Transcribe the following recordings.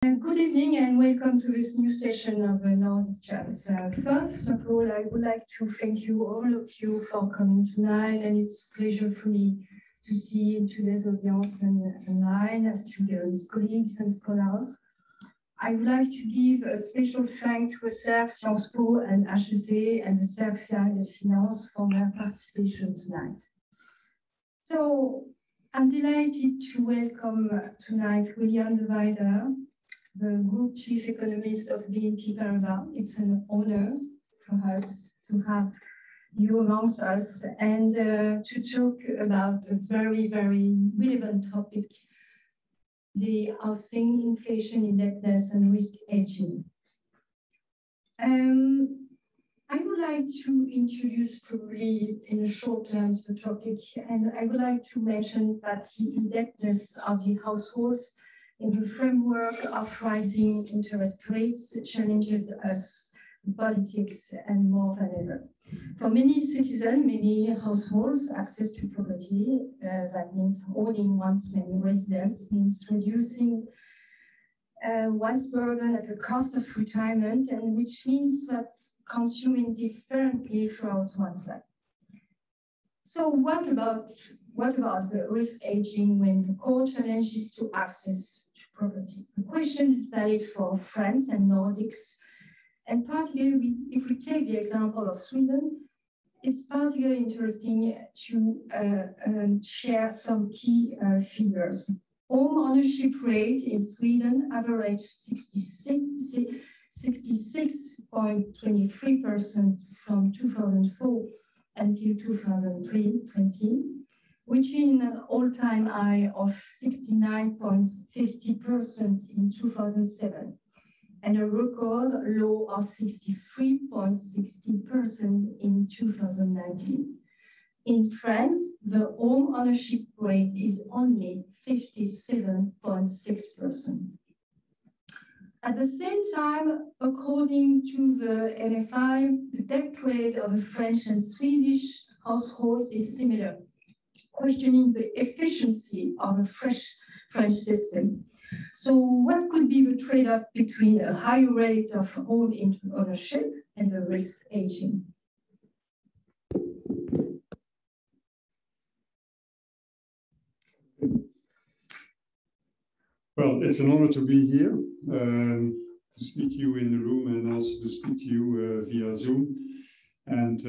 Good evening and welcome to this new session of the Nordic Chats. First of all, I would like to thank you, all of you, for coming tonight, and it's a pleasure for me to see today's audience online, students, colleagues, and scholars. I would like to give a special thanks to Cercle, Sciences Po, and HEC, and the Cercle Finance for their participation tonight. So, I'm delighted to welcome tonight William de Vijlder, the Group Chief Economist of BNP Paribas. It's an honor for us to have you amongst us and to talk about a very, very relevant topic, the housing, inflation, indebtedness, and risk hedging. I would like to introduce probably in short terms the topic, and I would like to mention that the indebtedness of the households in the framework of rising interest rates challenges us, politics, and more than ever. For many citizens, many households, access to property, that means owning one's main residence, means reducing one's burden at the cost of retirement, and which means that consuming differently throughout one's life. So what about the risk hedging when the core challenge is to access to property? The question is valid for France and Nordics, and particularly if we take the example of Sweden, it's particularly interesting to share some key figures. Home ownership rate in Sweden averaged 66.23% from 2004 until 2020, which is an all-time high of 69.50% in 2007, and a record low of 63.60% in 2019. In France, the home ownership rate is only 57.6%. At the same time, according to the MFI, the debt rate of the French and Swedish households is similar, questioning the efficiency of a French system. So what could be the trade-off between a high rate of home ownership and the risk hedging? Well, it's an honor to be here, to speak to you in the room and also to speak to you via Zoom. And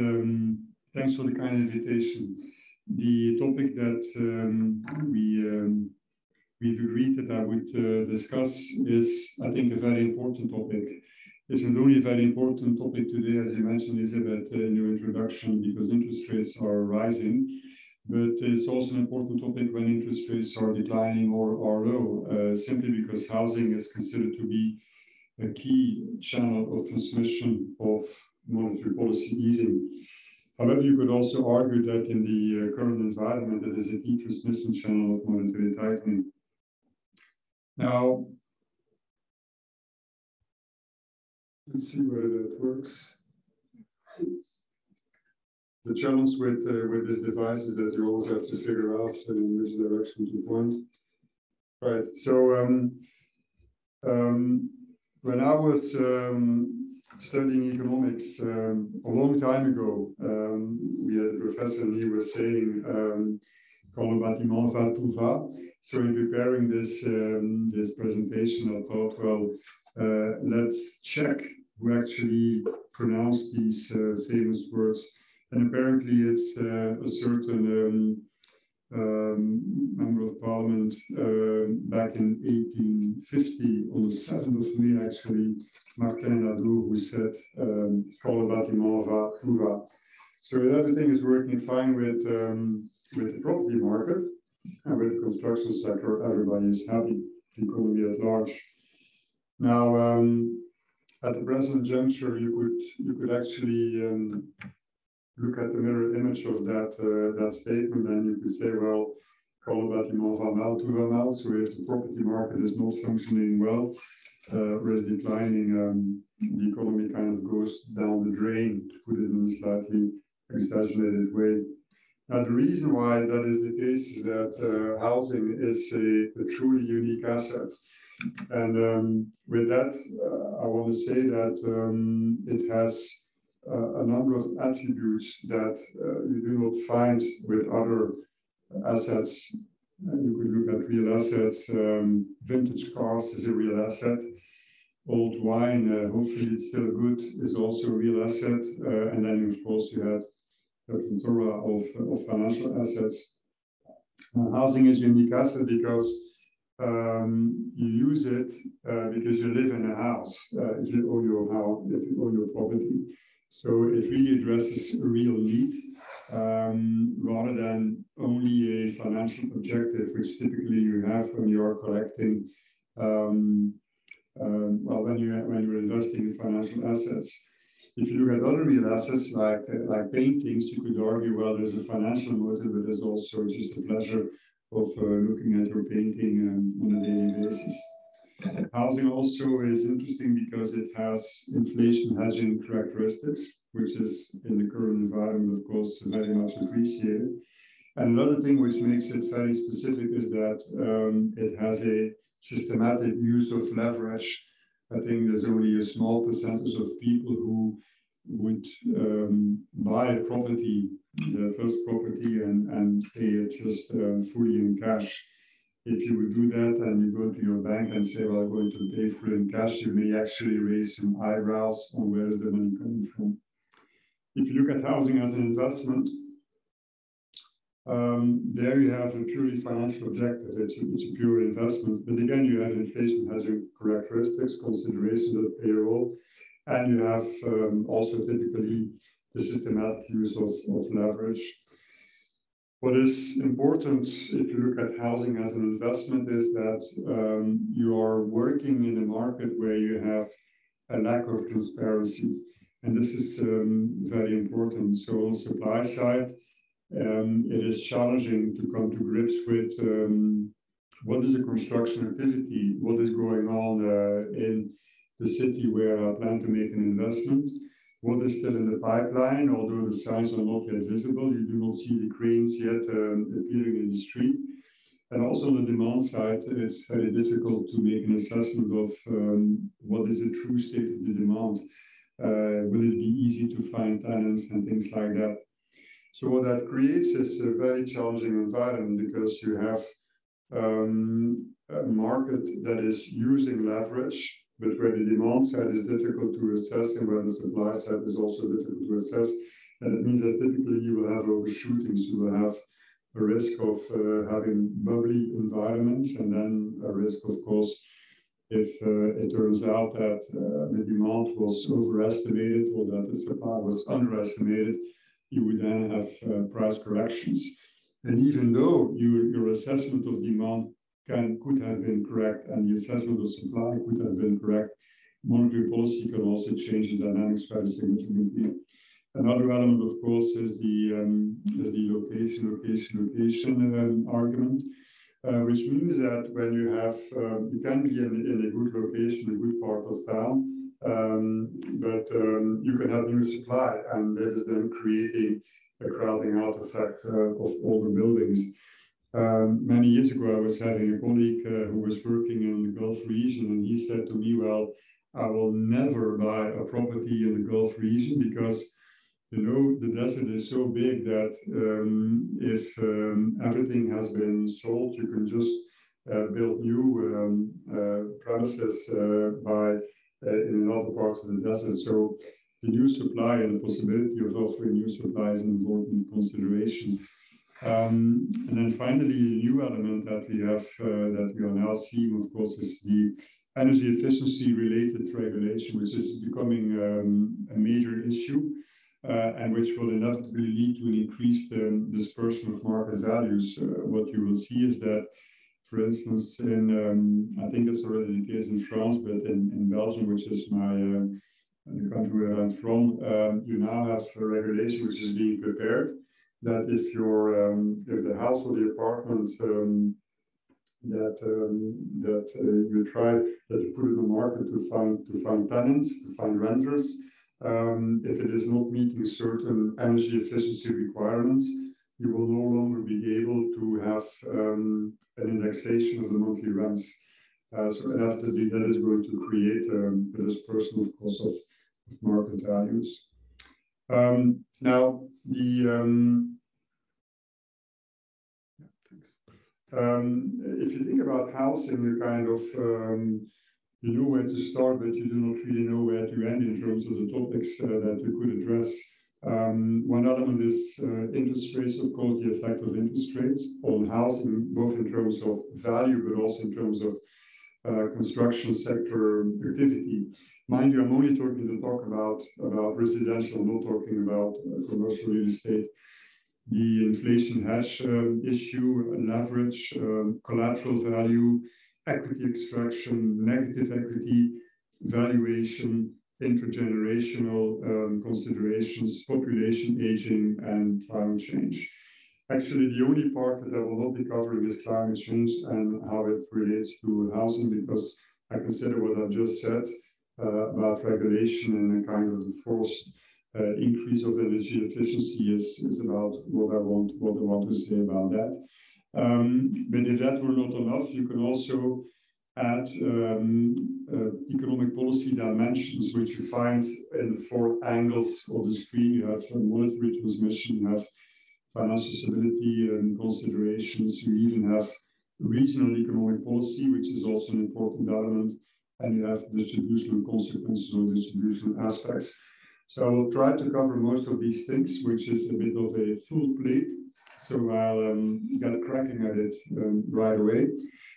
thanks for the kind invitation. The topic that we've agreed that I would discuss is, I think, a very important topic. It's not only a very important topic today, as you mentioned, Elizabeth, in your introduction, because interest rates are rising. But it's also an important topic when interest rates are declining or low, simply because housing is considered to be a key channel of transmission of monetary policy easing. However, you could also argue that in the current environment, it is a key transmission channel of monetary tightening. Now, let's see whether that works. The challenge with this device is that you always have to figure out in which direction to point. Right. So when I was studying economics a long time ago, we had a professor and he was saying, "Quand le bâtiment va, tout va." So in preparing this presentation, I thought, well, let's check who actually pronounced these famous words. And apparently it's a certain member of parliament back in 1850, on the 7th of May, actually, Martin Nadeau, who said, "Quand le bâtiment va, tout va." So everything is working fine with the property market and with the construction sector. Everybody is happy, the economy at large. Now, at the present juncture, you could actually look at the mirror image of that statement, and you could say, well, quand le bâtiment va mal, tout va mal. So if the property market is not functioning well, or is declining, the economy kind of goes down the drain, to put it in a slightly exaggerated way. Now, the reason why that is the case is that housing is a truly unique asset. And with that, I want to say that it has a number of attributes that you do not find with other assets. You could look at real assets. Vintage cars is a real asset. Old wine, hopefully it's still good, is also a real asset. And then, of course, you had a plethora of financial assets. Housing is a unique asset because you use it because you live in a house, if you own your house, if you own your property. So it really addresses a real need rather than only a financial objective, which typically you have when you are collecting, well, when you're investing in financial assets. If you look at other real assets like paintings, you could argue, well, there's a financial motive, but there's also just a pleasure of looking at your painting on a daily basis. Housing also is interesting because it has inflation hedging characteristics, which is in the current environment, of course, very much appreciated. And another thing which makes it very specific is that it has a systematic use of leverage. I think there's only a small percentage of people who would buy a property, the first property, and pay it just fully in cash. If you would do that and you go to your bank and say, well, I'm going to pay for it in cash, you may actually raise some eyebrows on where is the money coming from. If you look at housing as an investment, there you have a purely financial objective. It's a pure investment. But again, you have inflation hedging characteristics, considerations that play a role. And you have also typically the systematic use of leverage. What is important if you look at housing as an investment is that you are working in a market where you have a lack of transparency. And this is very important. So on the supply side, it is challenging to come to grips with what is the construction activity, what is going on in the city where I plan to make an investment, what is still in the pipeline, although the signs are not yet visible. You do not see the cranes yet appearing in the street. And also on the demand side, it's very difficult to make an assessment of what is the true state of the demand. Will it be easy to find tenants and things like that? So what that creates is a very challenging environment because you have a market that is using leverage, but where the demand side is difficult to assess and where the supply side is also difficult to assess. And it means that typically you will have overshootings, you will have a risk of having bubbly environments, and then a risk, of course, if it turns out that the demand was overestimated or that the supply was underestimated, you would then have price corrections. And even though your assessment of demand could have been correct and the assessment of supply could have been correct, monetary policy can also change the dynamics very significantly. Another element, of course, is the location argument, which means that when you have, you can be in a good location, a good part of town, but you can have new supply, and that is then creating a crowding out effect of older buildings. Many years ago, I was having a colleague who was working in the Gulf region, and he said to me, well, I will never buy a property in the Gulf region because, you know, the desert is so big that if everything has been sold, you can just build new premises in other parts of the desert. So the new supply and the possibility of offering new supply is an important consideration. And then finally, a new element that we have, that we are now seeing, of course, is the energy efficiency related regulation, which is becoming a major issue, and which will inevitably lead to an increased dispersion of market values. What you will see is that, for instance, I think it's already the case in France, but in Belgium, which is the country where I'm from, you now have a regulation which is being prepared that if if the house or the apartment that you put in the market to find tenants, to find renters, if it is not meeting certain energy efficiency requirements, you will no longer be able to have an indexation of the monthly rents. So inevitably, that is going to create a dispersion, of course, of market values. Now, if you think about housing, you kind of you know where to start, but you do not really know where to end in terms of the topics that you could address. One element is interest rates, of course, the effect of interest rates on housing, both in terms of value, but also in terms of construction sector activity. Mind you, I'm only talking about residential, I'm not talking about commercial real estate. The inflation hedge issue, leverage, collateral value, equity extraction, negative equity, valuation, intergenerational considerations, population aging, and climate change. Actually, the only part that I will not be covering is climate change and how it relates to housing, because I consider what I've just said about regulation and a kind of the forced increase of energy efficiency is about what I want to say about that. But if that were not enough, you can also add economic policy dimensions, which you find in the four angles of the screen. You have monetary transmission, you have financial stability and considerations. You even have regional economic policy, which is also an important element, and you have distributional consequences or distributional aspects. So I will try to cover most of these things, which is a bit of a full plate. So I'll get cracking at it right away.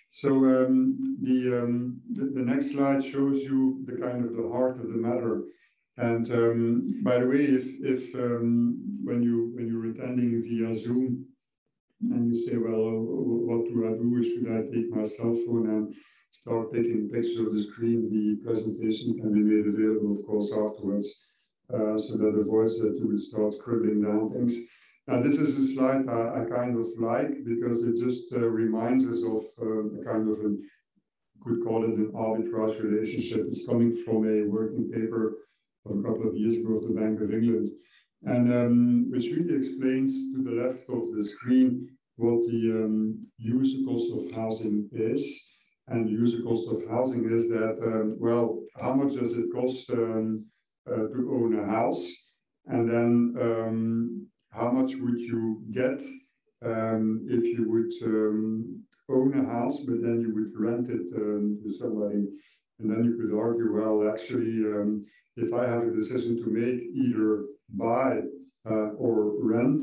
So the next slide shows you the kind of the heart of the matter. And by the way, if when you're attending via Zoom and you say, well, what do I do? Should I take my cell phone and start taking pictures of the screen? The presentation can be made available, of course, afterwards, so that avoids that you would start scribbling down things. Now, this is a slide I kind of like because it just reminds us of a kind of a, could call it an arbitrage relationship. It's coming from a working paper a couple of years ago of the Bank of England, and which really explains to the left of the screen what the user cost of housing is. And the user cost of housing is that, well, how much does it cost to own a house? And then how much would you get if you would own a house, but then you would rent it to somebody? And then you could argue, well, actually, if I have a decision to make, either buy or rent,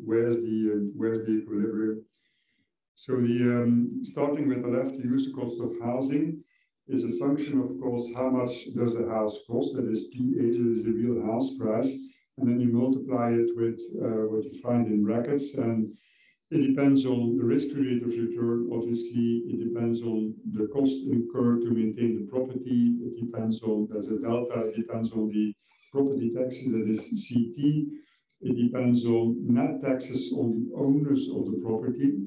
where's the equilibrium? So the starting with the left, the user cost of housing is a function, of course, how much does the house cost? That is PH, that is the real house price, and then you multiply it with what you find in brackets, and it depends on the risk-free rate of return. Obviously, it depends on the cost incurred to maintain the property. It depends on, there's a delta, it depends on the property taxes, that is CT. It depends on net taxes on the owners of the property.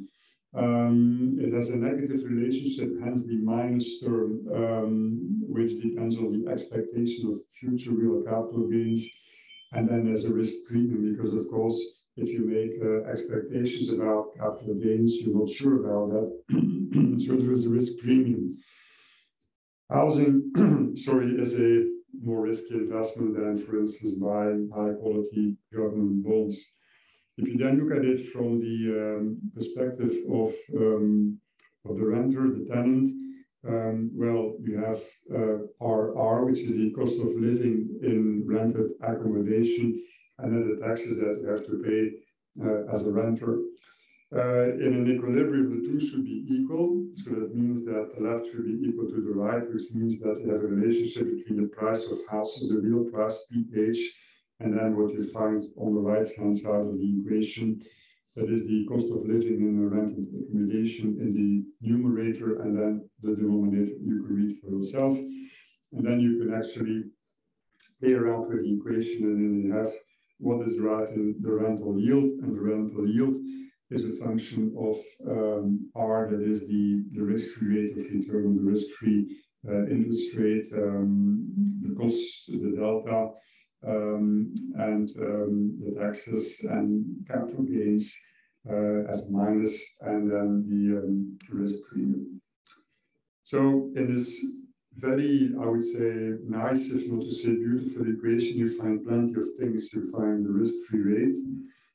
It has a negative relationship, hence the minus term, which depends on the expectation of future real capital gains. And then there's a risk premium, because of course, if you make expectations about capital gains, you're not sure about that. So there is a risk premium. Housing, sorry, is a more risky investment than, for instance, buying high quality government bonds. If you then look at it from the perspective of the renter, the tenant, well, you have RR, which is the cost of living in rented accommodation, and then the taxes that you have to pay as a renter. In an equilibrium, the two should be equal. So that means that the left should be equal to the right, which means that you have a relationship between the price of houses, the real price, PH, and then what you find on the right-hand side of the equation, that is the cost of living in a rented accommodation in the numerator, and then the denominator you can read for yourself. And then you can actually play around with the equation, and then you have what is driving the rental yield, and the rental yield is a function of R, that is the risk-free rate of return on the risk-free interest rate, the cost, the delta, and the taxes and capital gains as minus, and then the risk premium. So in this very, I would say, nice, if not to say beautiful equation, you find plenty of things. You find the risk-free rate,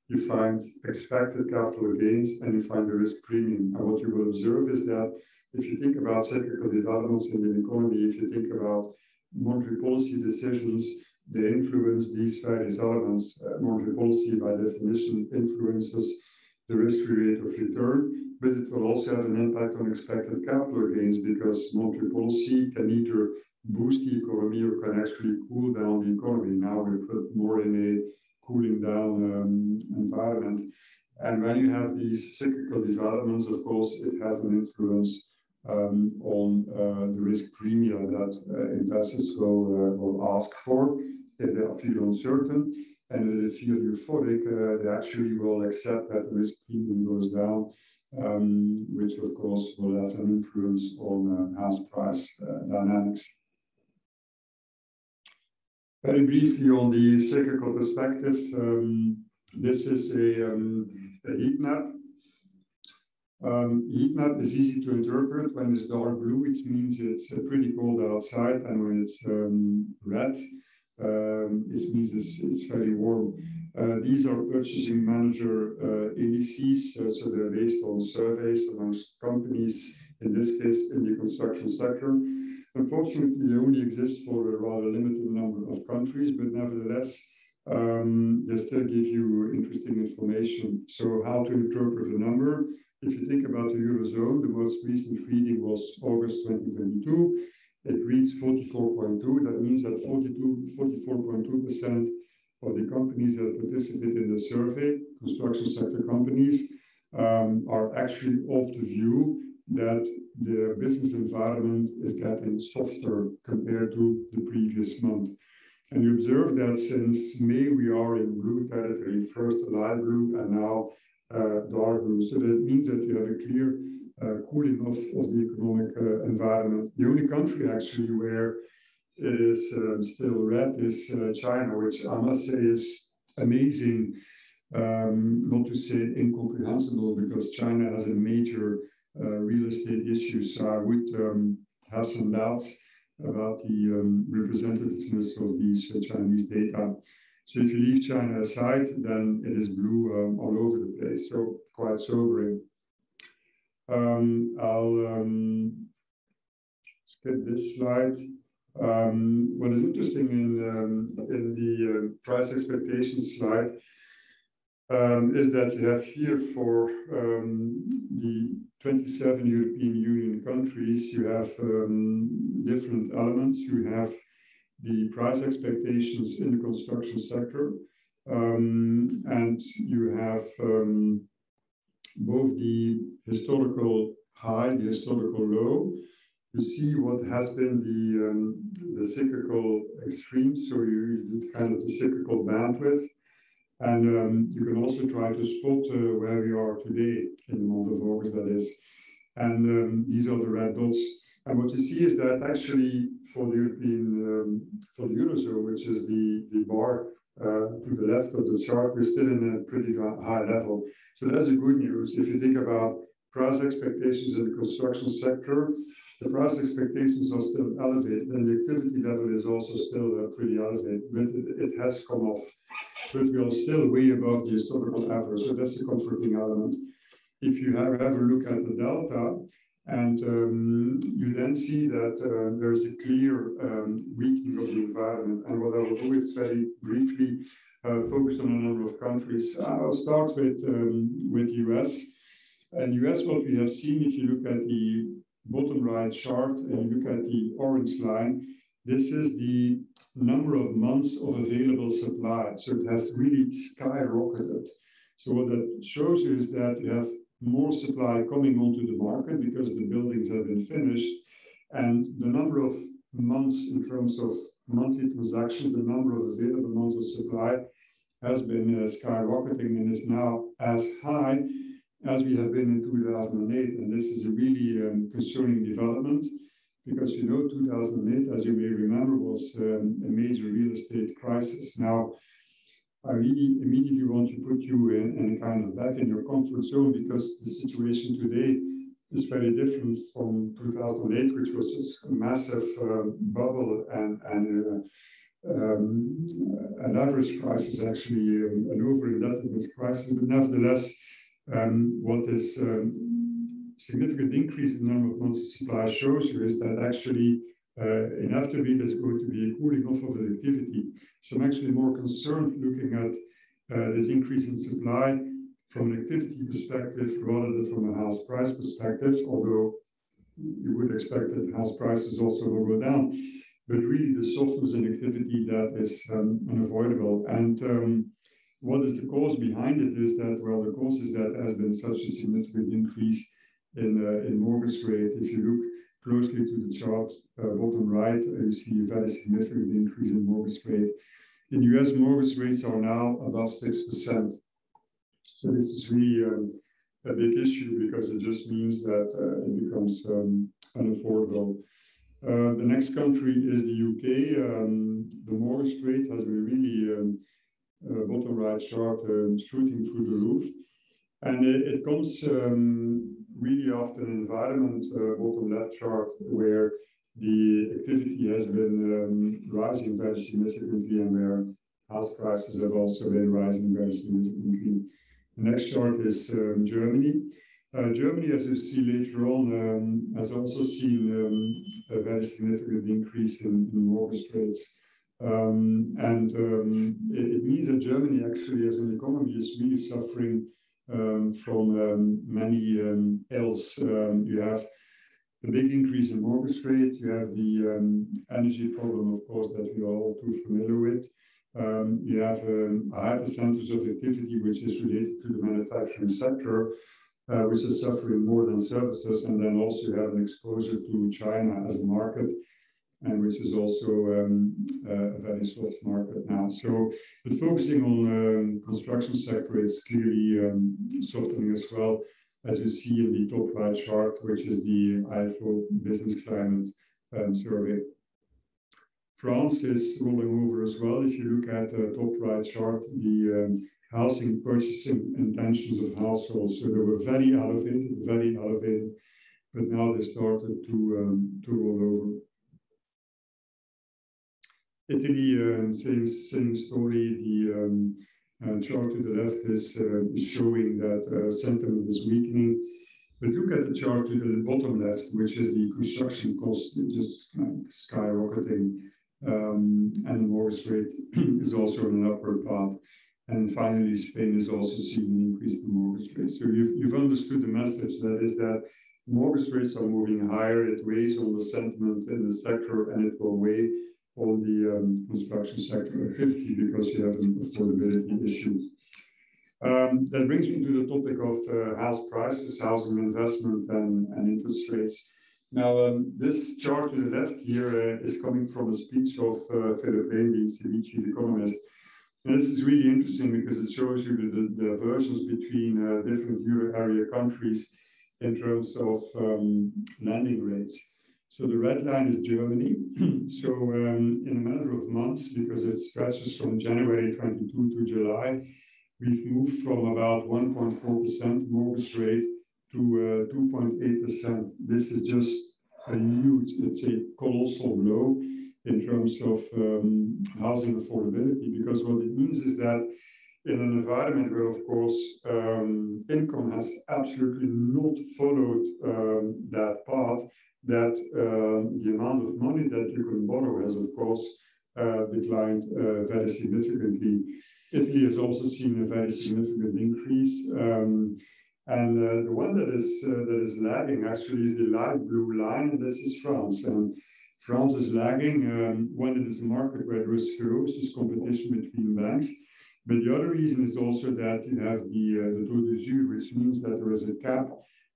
you find expected capital gains, and you find the risk premium. And what you will observe is that if you think about cyclical developments in the economy, if you think about monetary policy decisions, they influence these various elements. Monetary policy, by definition, influences the risk-free rate of return, but it will also have an impact on expected capital gains because monetary policy can either boost the economy or can actually cool down the economy. Now we put more in a cooling down environment. And when you have these cyclical developments, of course, it has an influence on the risk premium that investors will ask for if they feel uncertain. And if they feel euphoric, they actually will accept that the risk premium goes down, which of course will have an influence on house price dynamics. Very briefly on the cyclical perspective, this is a heat map. Heat map is easy to interpret. When it's dark blue, it means it's pretty cold outside, and when it's red, it means it's very warm. These are purchasing manager indices, so they're based on surveys amongst companies, in this case in the construction sector. Unfortunately, they only exist for a rather limited number of countries, but nevertheless, they still give you interesting information. So how to interpret a number? If you think about the Eurozone, the most recent reading was August 2022. It reads 44.2. That means that 44.2% of the companies that participate in the survey, construction sector companies, are actually of the view that the business environment is getting softer compared to the previous month. And you observe that since May, we are in blue territory, first light blue and now dark blue. So that means that you have a clear cooling off of the economic environment. The only country actually where it is still red is China, which I must say is amazing, not to say incomprehensible, because China has a major real estate issue. So I would have some doubts about the representativeness of these Chinese data. So if you leave China aside, then it is blue all over the place, so quite sobering. I'll skip this slide. What is interesting in the price expectations slide is that you have here for the 27 European Union countries, you have different elements. You have the price expectations in the construction sector, and you have both the historical high, the historical low. You see what has been the cyclical extreme, so you do kind of the cyclical bandwidth. And you can also try to spot where we are today in the month of August, that is. And these are the red dots. And what you see is that actually for the European, for the Eurozone, which is the bar to the left of the chart, we're still in a pretty high level. So that's the good news. If you think about price expectations in the construction sector, the price expectations are still elevated, and the activity level is also still pretty elevated, but it has come off. But we are still way above the historical average, so that's the comforting element. If you have ever look at the delta, and you then see that there is a clear weakening of the environment. And what I will do is very briefly focus on a number of countries. I'll start with US. And US, what we have seen, if you look at the bottom right chart and you look at the orange line, this is the number of months of available supply. So it has really skyrocketed. So what that shows you is that you have more supply coming onto the market because the buildings have been finished, and the number of months in terms of monthly transactions, the number of available months of supply has been skyrocketing and is now as high as we have been in 2008. And this is a really concerning development because, you know, 2008, as you may remember, was a major real estate crisis. Now, I really immediately want to put you in kind of back in your comfort zone, because the situation today is very different from 2008, which was just a massive bubble and an average crisis, actually an over-indebtedness crisis. But nevertheless, what is significant increase in the number of months of supply shows you is that actually inevitably there's going to be a cooling off of activity. So I'm actually more concerned looking at this increase in supply from an activity perspective rather than from a house price perspective, although you would expect that house prices also will go down. But really the softness in activity that is unavoidable. And what is the cause behind it is that, well, the cause is that there has been such a significant increase in mortgage rate. If you look closely to the chart, bottom right, you see a very significant increase in mortgage rate. In US, mortgage rates are now above 6%. So this is really a big issue because it just means that it becomes unaffordable. The next country is the UK. The mortgage rate has been really, bottom right chart, shooting through the roof. And it comes really after an environment, bottom left chart, where the activity has been rising very significantly and where house prices have also been rising very significantly. The next chart is Germany. Germany, as you see later on, has also seen a very significant increase in mortgage rates. It means that Germany actually as an economy is really suffering from many ills. You have the big increase in mortgage rate, you have the energy problem, of course, that we are all too familiar with. You have a high percentage of activity which is related to the manufacturing sector, which is suffering more than services, and then also you have an exposure to China as a market, and which is also a very soft market now. So, but focusing on construction sector is clearly softening as well, as you see in the top right chart, which is the IFO Business Climate Survey. France is rolling over as well. If you look at the top right chart, the housing purchasing intentions of households, so they were very elevated, but now they started to roll over. Italy, same story. The chart to the left is showing that sentiment is weakening. But look at the chart to the bottom left, which is the construction cost just skyrocketing, and the mortgage rate is also on an upward path. And finally, Spain is also seeing an increase in mortgage rates. So you've understood the message, that is that mortgage rates are moving higher. It weighs on the sentiment in the sector, and it will weigh on the construction sector activity because you have an affordability issue. That brings me to the topic of house prices, housing investment, and interest rates. Now, this chart to the left here is coming from a speech of Philip Lane, the chief economist. And this is really interesting because it shows you the divergence between different euro area countries in terms of lending rates. So the red line is Germany. So in a matter of months, because it stretches from January 22 to July, we've moved from about 1.4% mortgage rate to 2.8%. This is just a huge, let's say, colossal blow in terms of housing affordability, because what it means is that in an environment where, of course, income has absolutely not followed that path, that the amount of money that you can borrow has, of course, declined very significantly. Italy has also seen a very significant increase. And the one that is lagging actually is the light blue line, and this is France. And France is lagging when it is a market where there is ferocious competition between banks. But the other reason is also that you have the taux d'usure, which means that there is a cap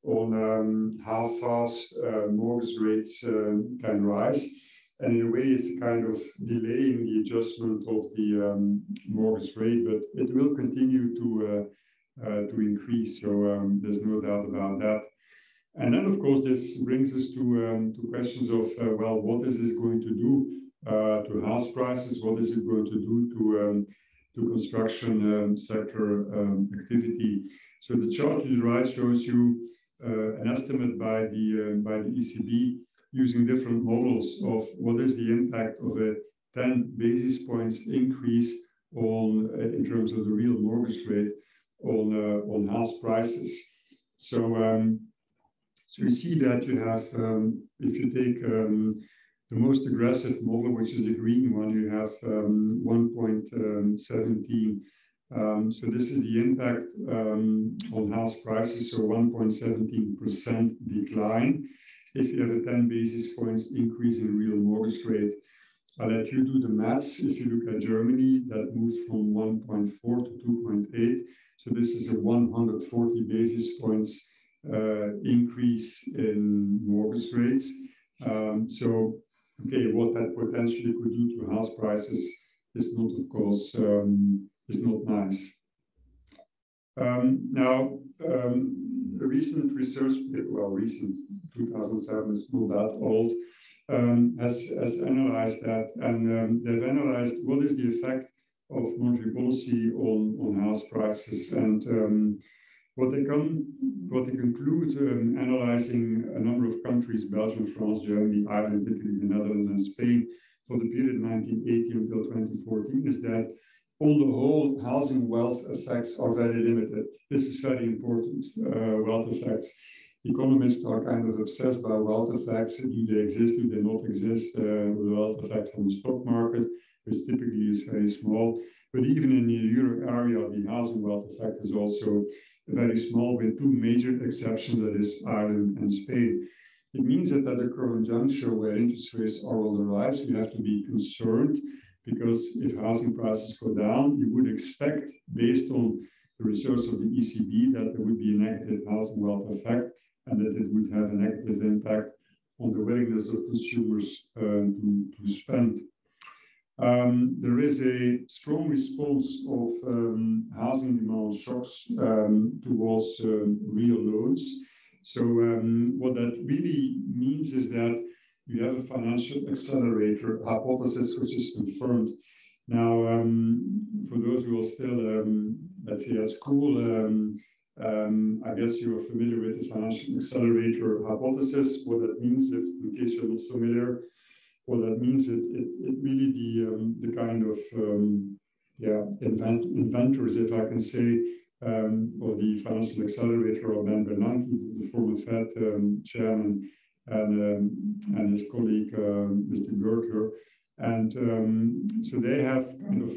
on how fast mortgage rates can rise. And in a way, it's a kind of delaying the adjustment of the mortgage rate, but it will continue to increase. So there's no doubt about that. And then, of course, this brings us to questions of, well, what is this going to do to house prices? What is it going to do to construction sector activity? So the chart to the right shows you an estimate by the ECB using different models of what is the impact of a 10 basis points increase on in terms of the real mortgage rate on house prices. So so you see that you have, if you take the most aggressive model, which is the green one, you have 1.17. So this is the impact on house prices, so 1.17% decline. If you have a 10 basis points increase in real mortgage rate, I'll let you do the maths. If you look at Germany, that moves from 1.4 to 2.8. So this is a 140 basis points increase in mortgage rates. So, okay, what that potentially could do to house prices is not, of course, is not nice. Now, recent research, well, recent 2007 is not that old, has analyzed that, and they've analyzed what is the effect of monetary policy on house prices, and what they conclude analyzing a number of countries, Belgium, France, Germany, Ireland, Italy, the Netherlands, and Spain, for the period 1980 until 2014, is that on the whole, housing wealth effects are very limited. This is very important, wealth effects. Economists are kind of obsessed by wealth effects. Do they exist? Do they not exist? The wealth effect from the stock market, which typically is very small. But even in the euro area, the housing wealth effect is also very small, with two major exceptions, that is Ireland and Spain. It means that at the current juncture, where interest rates are on the rise, we have to be concerned, because if housing prices go down, you would expect, based on the research of the ECB, that there would be a negative housing wealth effect, and that it would have a negative impact on the willingness of consumers to spend. There is a strong response of housing demand shocks towards real loans. So what that really means is that you have a financial accelerator hypothesis, which is confirmed. Now, for those who are still, let's say, at school, I guess you are familiar with the financial accelerator hypothesis. What that means, if in case you're not familiar, what that means, it really the kind of inventors, if I can say, of the financial accelerator, or Ben Bernanke, the former Fed chairman, and his colleague Mr. Gertler, and so they have kind of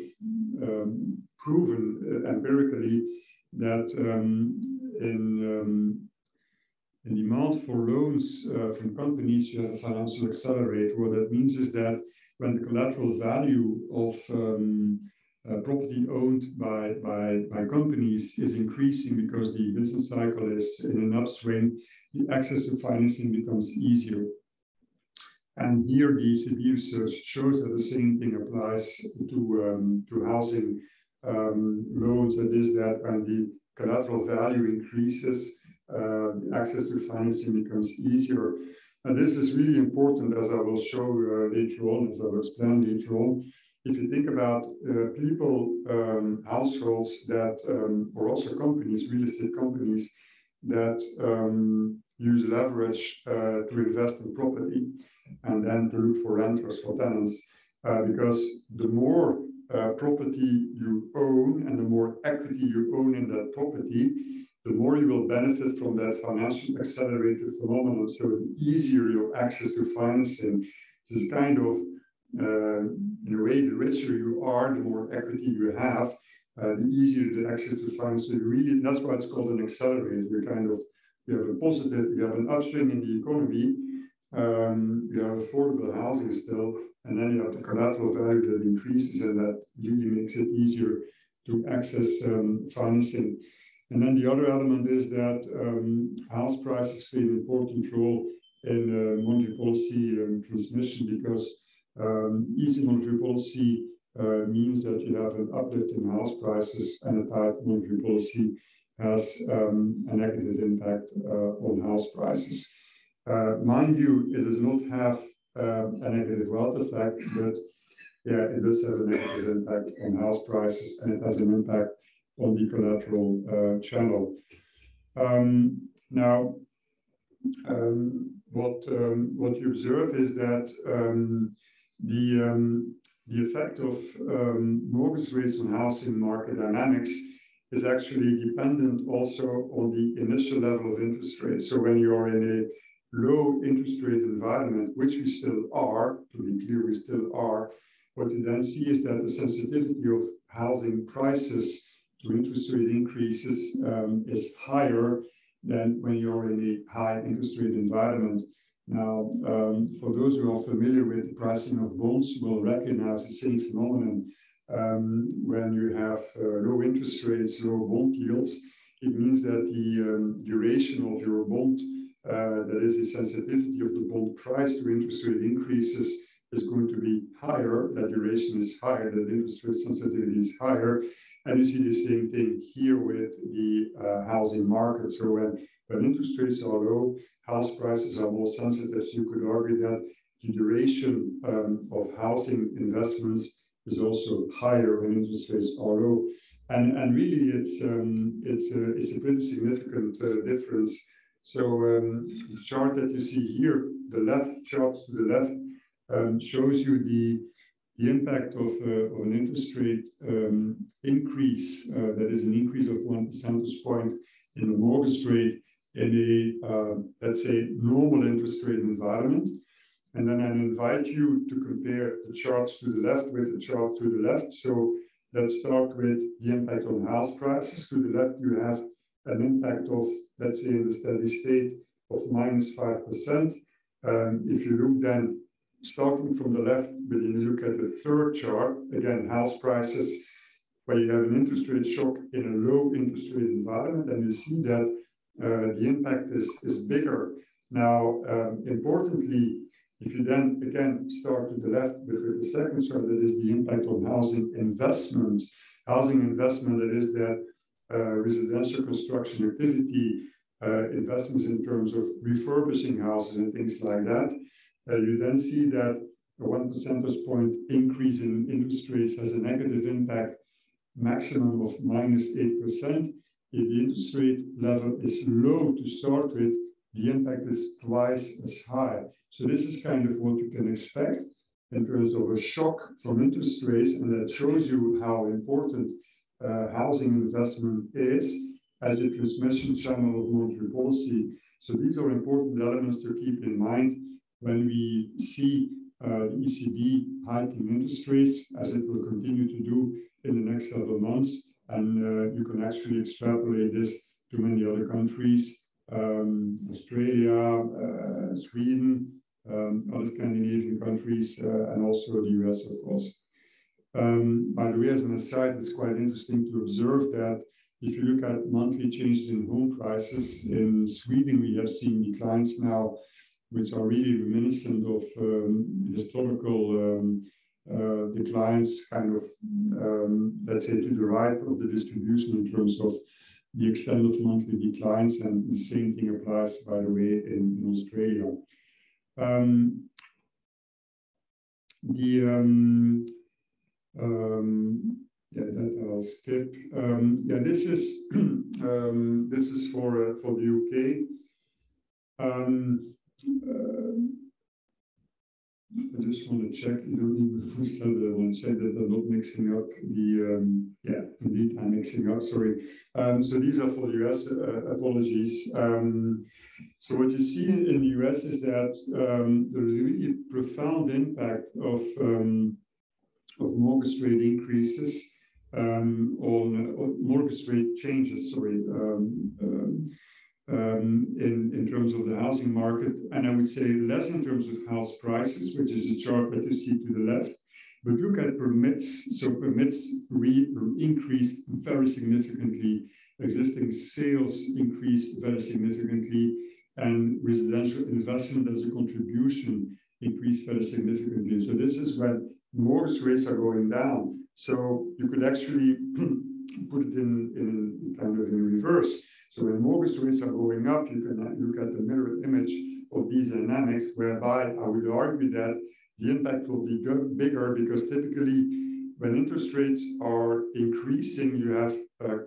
proven empirically that in demand for loans from companies, you have a financial accelerator. What that means is that when the collateral value of property owned by companies is increasing because the business cycle is in an upswing, the access to financing becomes easier. And here the ECB research shows that the same thing applies to housing loans. That is, that when the collateral value increases, access to financing becomes easier. And this is really important, as I will show later on, as I will explain later on. If you think about people, households that, or also companies, real estate companies, that use leverage to invest in property and then to look for renters, for tenants, because the more property you own and the more equity you own in that property, the more you will benefit from that financial accelerator phenomenon. So the easier your access to financing, is kind of, in a way, the richer you are, the more equity you have, the easier the access to finance. So you really, that's why it's called an accelerator. You have a positive, you have an upswing in the economy, you have affordable housing still, and then you have the collateral value that increases, and that really makes it easier to access financing. And then the other element is that house prices play an important role in monetary policy transmission, because easy monetary policy means that you have an uplift in house prices, and a tight monetary policy has a negative impact on house prices. Mind you, it does not have a negative wealth effect, but yeah, it does have a negative impact on house prices, and it has an impact on the collateral channel. Now, what you observe is that the effect of mortgage rates on housing market dynamics is actually dependent also on the initial level of interest rates. So when you are in a low interest rate environment, which we still are, to be clear, we still are, what you then see is that the sensitivity of housing prices to interest rate increases is higher than when you're in a high interest rate environment. Now, for those who are familiar with the pricing of bonds, will recognize the same phenomenon. When you have low interest rates, low bond yields, it means that the duration of your bond, that is the sensitivity of the bond price to interest rate increases, is going to be higher. That duration is higher, that interest rate sensitivity is higher. And you see the same thing here with the housing market. So when interest rates are low, house prices are more sensitive. So you could argue that the duration of housing investments is also higher when interest rates are low. And really, it's a pretty significant difference. So the chart that you see here, the left chart to the left, shows you the impact of an interest rate increase, that is an increase of 1 percentage point in the mortgage rate in a, let's say, normal interest rate environment. And then I invite you to compare the charts to the left with the chart to the left. So let's start with the impact on house prices. To the left, you have an impact of, let's say, in the steady state of -5%. If you look then, starting from the left, when you look at the third chart, again, house prices, where you have an interest rate shock in a low interest rate environment, and you see that the impact is bigger. Now, importantly, if you then again start to the left with the second chart, that is the impact on housing investment. Housing investment, that is that residential construction activity, investments in terms of refurbishing houses and things like that. You then see that a 1 percentage point increase in interest rates has a negative impact, maximum of -8%. If the interest rate level is low to start with, the impact is twice as high. So this is kind of what you can expect in terms of a shock from interest rates, and that shows you how important housing investment is as a transmission channel of monetary policy. So these are important elements to keep in mind when we see the ECB hiking interest rates, as it will continue to do in the next several months. And you can actually extrapolate this to many other countries, Australia, Sweden, other Scandinavian countries, and also the US, of course. By the way, as an aside, it's quite interesting to observe that if you look at monthly changes in home prices, in Sweden, we have seen declines now, which are really reminiscent of historical declines, kind of, let's say, to the right of the distribution in terms of the extent of monthly declines, and the same thing applies, by the way, in Australia. Yeah, that I'll skip. Yeah, this is for the UK. I just want to check, you don't need the full slide, but I want to check that I'm not mixing up the, yeah, indeed, I'm mixing up, sorry. So these are for the US, apologies. So what you see in the US is that there is a really profound impact of mortgage rate increases, on mortgage rate changes, sorry, in terms of the housing market, and I would say less in terms of house prices, which is the chart that you see to the left. But look at permits. So permits increased very significantly, existing sales increased very significantly, and residential investment as a contribution increased very significantly. So this is when mortgage rates are going down. So you could actually put it in kind of in reverse. So when mortgage rates are going up, you can look at the mirror image of these dynamics, whereby I would argue that the impact will be bigger, because typically when interest rates are increasing, you have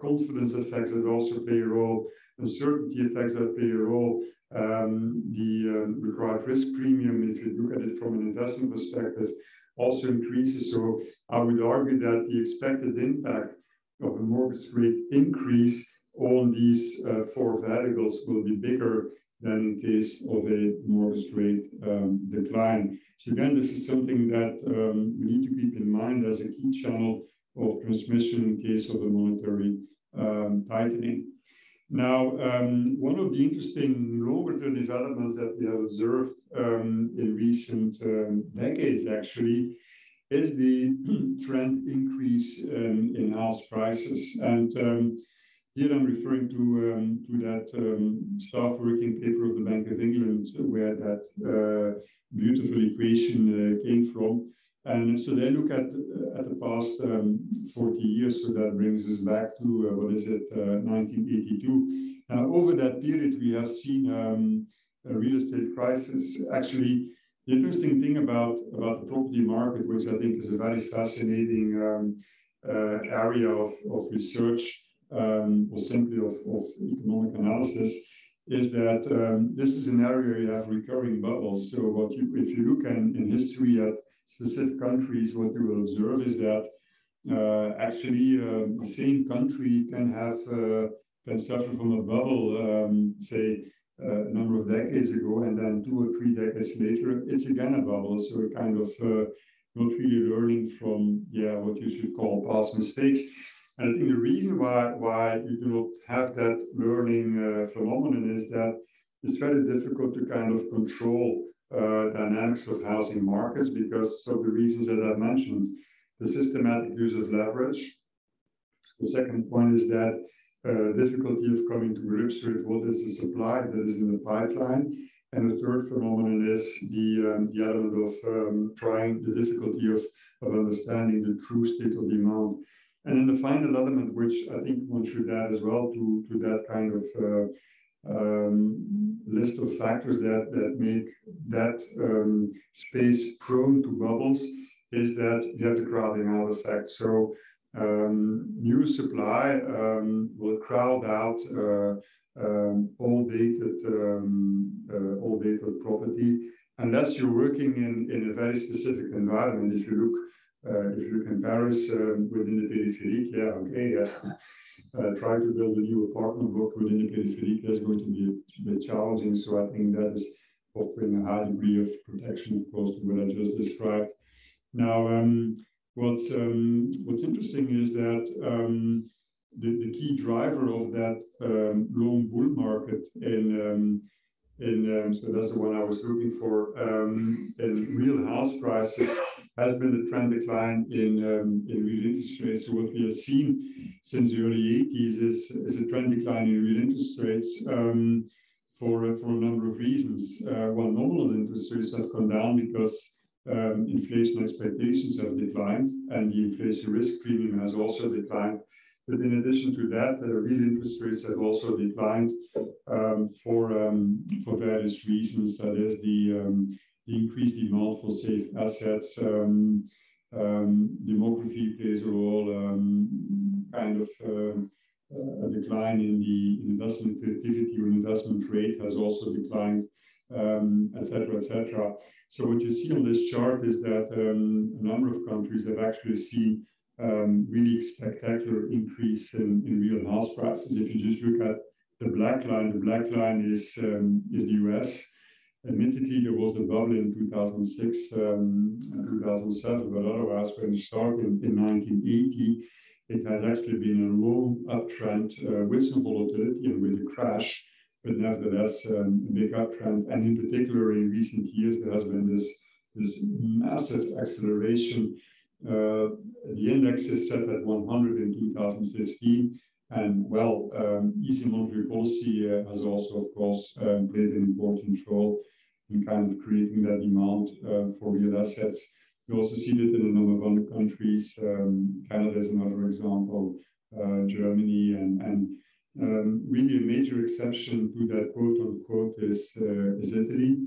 confidence effects that also play a role, uncertainty effects that play a role, The required risk premium, if you look at it from an investment perspective, also increases. So I would argue that the expected impact of a mortgage rate increase on these four variables will be bigger than in case of a mortgage rate decline. So again, this is something that we need to keep in mind as a key channel of transmission in case of a monetary tightening. Now, one of the interesting longer-term developments that we have observed in recent decades, actually, is the trend increase in house prices. And here I'm referring to that staff working paper of the Bank of England, where that beautiful equation came from. And so they look at the past 40 years, so that brings us back to, 1982. Now, over that period, we have seen a real estate crisis. Actually, the interesting thing about the property market, which I think is a very fascinating area of research, or simply of economic analysis, is that this is an area you have recurring bubbles. So if you look in history at specific countries, what you will observe is that actually the same country can suffer from a bubble, say a number of decades ago, and then 2 or 3 decades later, it's again a bubble. So we're kind of not really learning from what you should call past mistakes. And I think the reason why you do not have that learning phenomenon is that it's very difficult to kind of control dynamics of housing markets because of the reasons that I mentioned. The systematic use of leverage. The second point is that difficulty of coming to grips with what is the supply that is in the pipeline. And the third phenomenon is the element of trying the difficulty of understanding the true state of demand. And then the final element, which I think one should add as well to that kind of list of factors that make that space prone to bubbles, is that you have the crowding out effect. So new supply will crowd out all dated property, unless you're working in a very specific environment. If you look in Paris within the périphérique, try to build a new apartment block within the périphérique, that's going to be a bit challenging. So I think that is offering a high degree of protection, of course, to what I just described. Now, what's interesting is that the key driver of that long bull market so that's the one I was looking for, in real house prices, has been the trend decline in real interest rates. So what we have seen since the early 80s is a trend decline in real interest rates for a number of reasons. One, nominal interest rates have gone down because inflation expectations have declined, and the inflation risk premium has also declined. But in addition to that, real interest rates have also declined for various reasons. That is the increased demand for safe assets. Demography plays a role. Kind of a decline in the investment activity or investment rate has also declined, etc., etc. So what you see on this chart is that a number of countries have actually seen really spectacular increase in real house prices. If you just look at the black line is the US. Admittedly, there was the bubble in 2006 and 2007, but otherwise, when it started in 1980, it has actually been a long uptrend with some volatility and with a crash, but nevertheless a big uptrend. And in particular, in recent years, there has been this massive acceleration. The index is set at 100 in 2015, and easy monetary policy has also, of course, played an important role in kind of creating that demand for real assets. You also see that in a number of other countries. Canada is another example, Germany, and really a major exception to that quote unquote is Italy.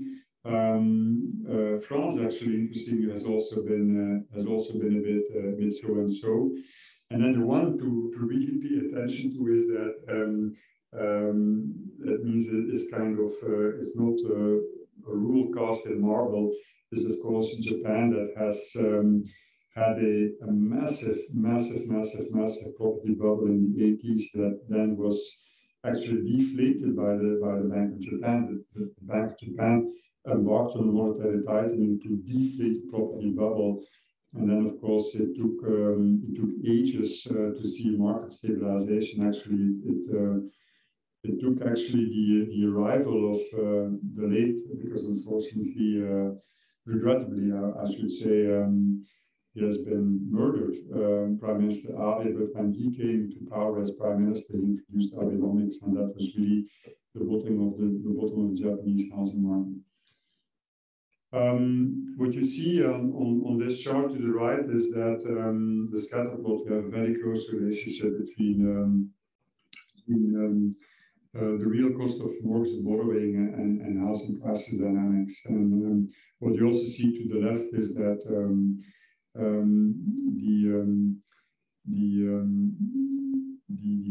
France, actually, interestingly, has also been a bit so and so. And then the one to really pay attention to is that That means it's kind of, it's not a rule cast in marble. Is of course Japan that has had a massive property bubble in the 80s that then was actually deflated by the Bank of Japan. The Bank of Japan embarked on a monetary tightening to deflate the property bubble. And then, of course, it took ages to see market stabilization. Actually, it took actually the arrival of the late, because unfortunately, regrettably, I should say, he has been murdered, Prime Minister Abe. But when he came to power as Prime Minister, he introduced Abenomics, and that was really the bottom of the Japanese housing market. What you see on this chart to the right is that the scatter plot, we have a very close relationship between the real cost of mortgage borrowing and housing prices dynamics. And what you also see to the left is that the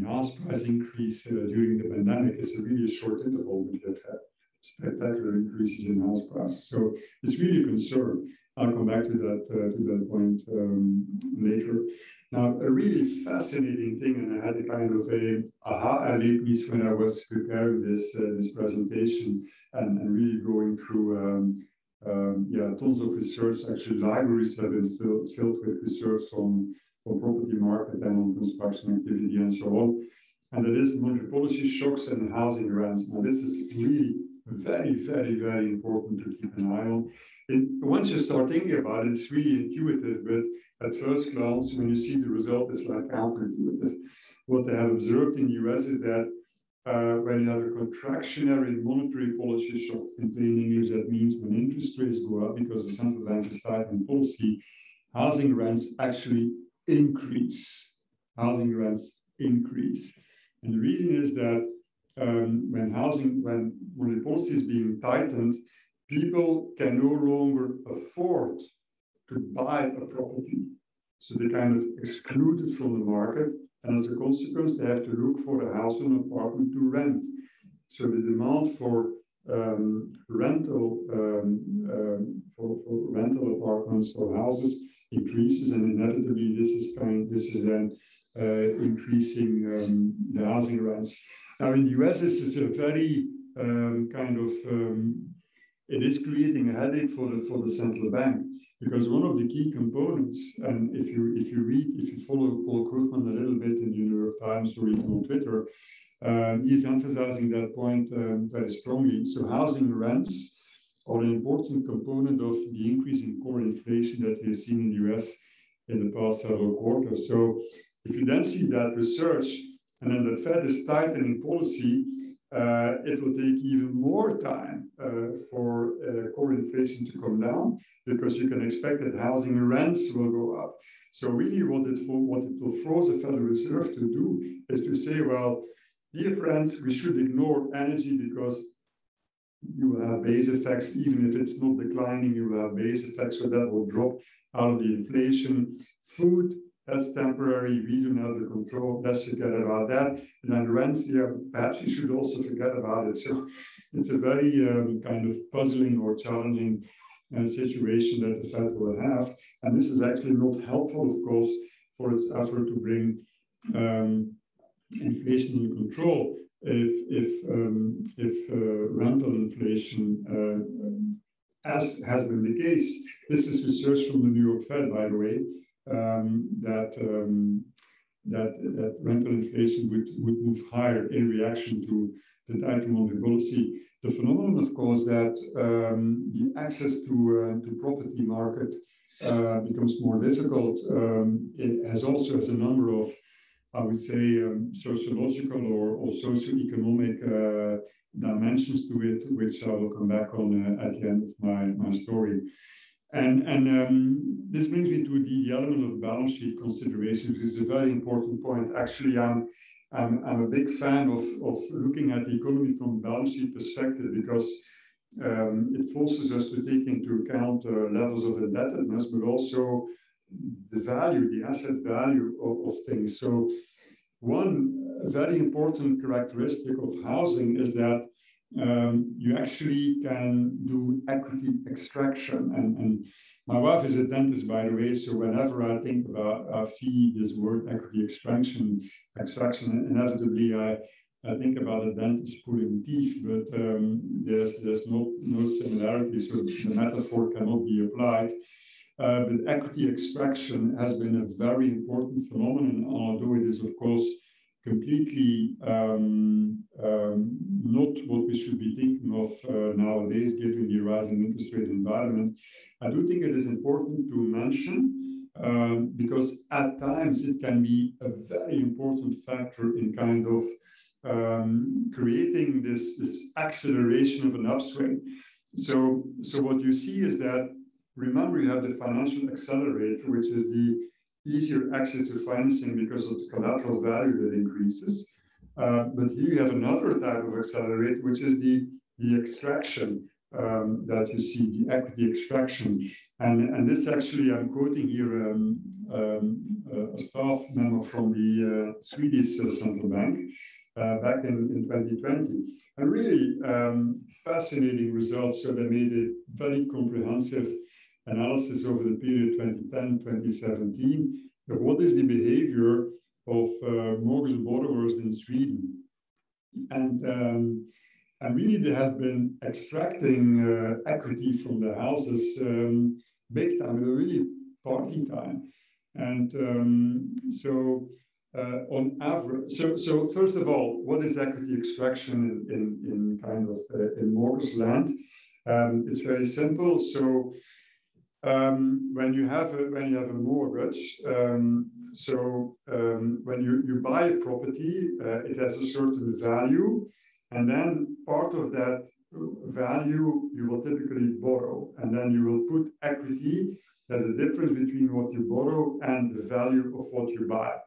house price increase during the pandemic is a really short interval, but you have had spectacular increases in house prices. So it's really a concern. I'll come back to that point later. Now, a really fascinating thing, and I had a kind of a aha epiphany when I was preparing this presentation and really going through tons of research. Actually, libraries have been filled with research on property market and on construction activity and so on. And that is monetary policy shocks and housing rents. Now, this is really very important to keep an eye on. Once you start thinking about it, it's really intuitive, but at first glance, when you see the result, it's like counterintuitive. What they have observed in the US is that when you have a contractionary monetary policy shock, in plain English, that means when interest rates go up because the central bank is tightening policy, housing rents actually increase. Housing rents increase. And the reason is that when monetary policy is being tightened, people can no longer afford to buy a property. So they kind of excluded from the market. And as a consequence, they have to look for a house or an apartment to rent. So the demand for rental apartments or houses increases, and inevitably this is then increasing the housing rents. Now in the US, this is a very it is creating a headache for the central bank, because one of the key components, and if you follow Paul Krugman a little bit in the New York Times or even on Twitter, he's emphasizing that point very strongly. So housing rents are an important component of the increase in core inflation that we've seen in the US in the past several quarters. So if you then see that research, and then the Fed is tightening policy, it will take even more time for core inflation to come down, because you can expect that housing rents will go up. So really what it will force the Federal Reserve to do is to say, well, dear friends, we should ignore energy because you will have base effects. Even if it's not declining, you will have base effects, so that will drop out of the inflation. Food, that's temporary. We don't have the control. Let's forget about that. And then rents, perhaps you should also forget about it. So it's a very kind of puzzling or challenging situation that the Fed will have. And this is actually not helpful, of course, for its effort to bring inflation under control. If rental inflation, as has been the case, this is research from the New York Fed, by the way, that rental inflation would move higher in reaction to the tightening monetary policy. The phenomenon, of course, that the access to property market becomes more difficult, it has also as a number of, I would say, sociological or socioeconomic dimensions to it, which I will come back on at the end of my story. And this brings me to the element of balance sheet considerations, which is a very important point. Actually, I'm a big fan of looking at the economy from a balance sheet perspective, because it forces us to take into account levels of indebtedness, but also the value, the asset value of things. So one very important characteristic of housing is that you actually can do equity extraction. And my wife is a dentist, by the way, so whenever I think about, I see this word equity extraction, inevitably I think about a dentist pulling teeth, but there's no similarity, so the metaphor cannot be applied. But equity extraction has been a very important phenomenon, although it is, of course, completely not what we should be thinking of nowadays, given the rising interest rate environment. I do think it is important to mention because at times it can be a very important factor in kind of creating this acceleration of an upswing. So what you see is that, remember, you have the financial accelerator, which is the easier access to financing because of the collateral value that increases. But here you have another type of accelerator, which is the extraction that you see, the equity extraction. And this actually, I'm quoting here a staff memo from the Swedish central bank back in 2020. And really fascinating results. So they made a very comprehensive analysis over the period 2010-2017 of what is the behavior of mortgage borrowers in Sweden. And really they have been extracting equity from the houses big time, really party time. And on average, so first of all, what is equity extraction in kind of in mortgage land? It's very simple. So when you have a mortgage, when you buy a property, it has a certain value, and then part of that value you will typically borrow, and then you will put equity as a difference between what you borrow and the value of what you buy.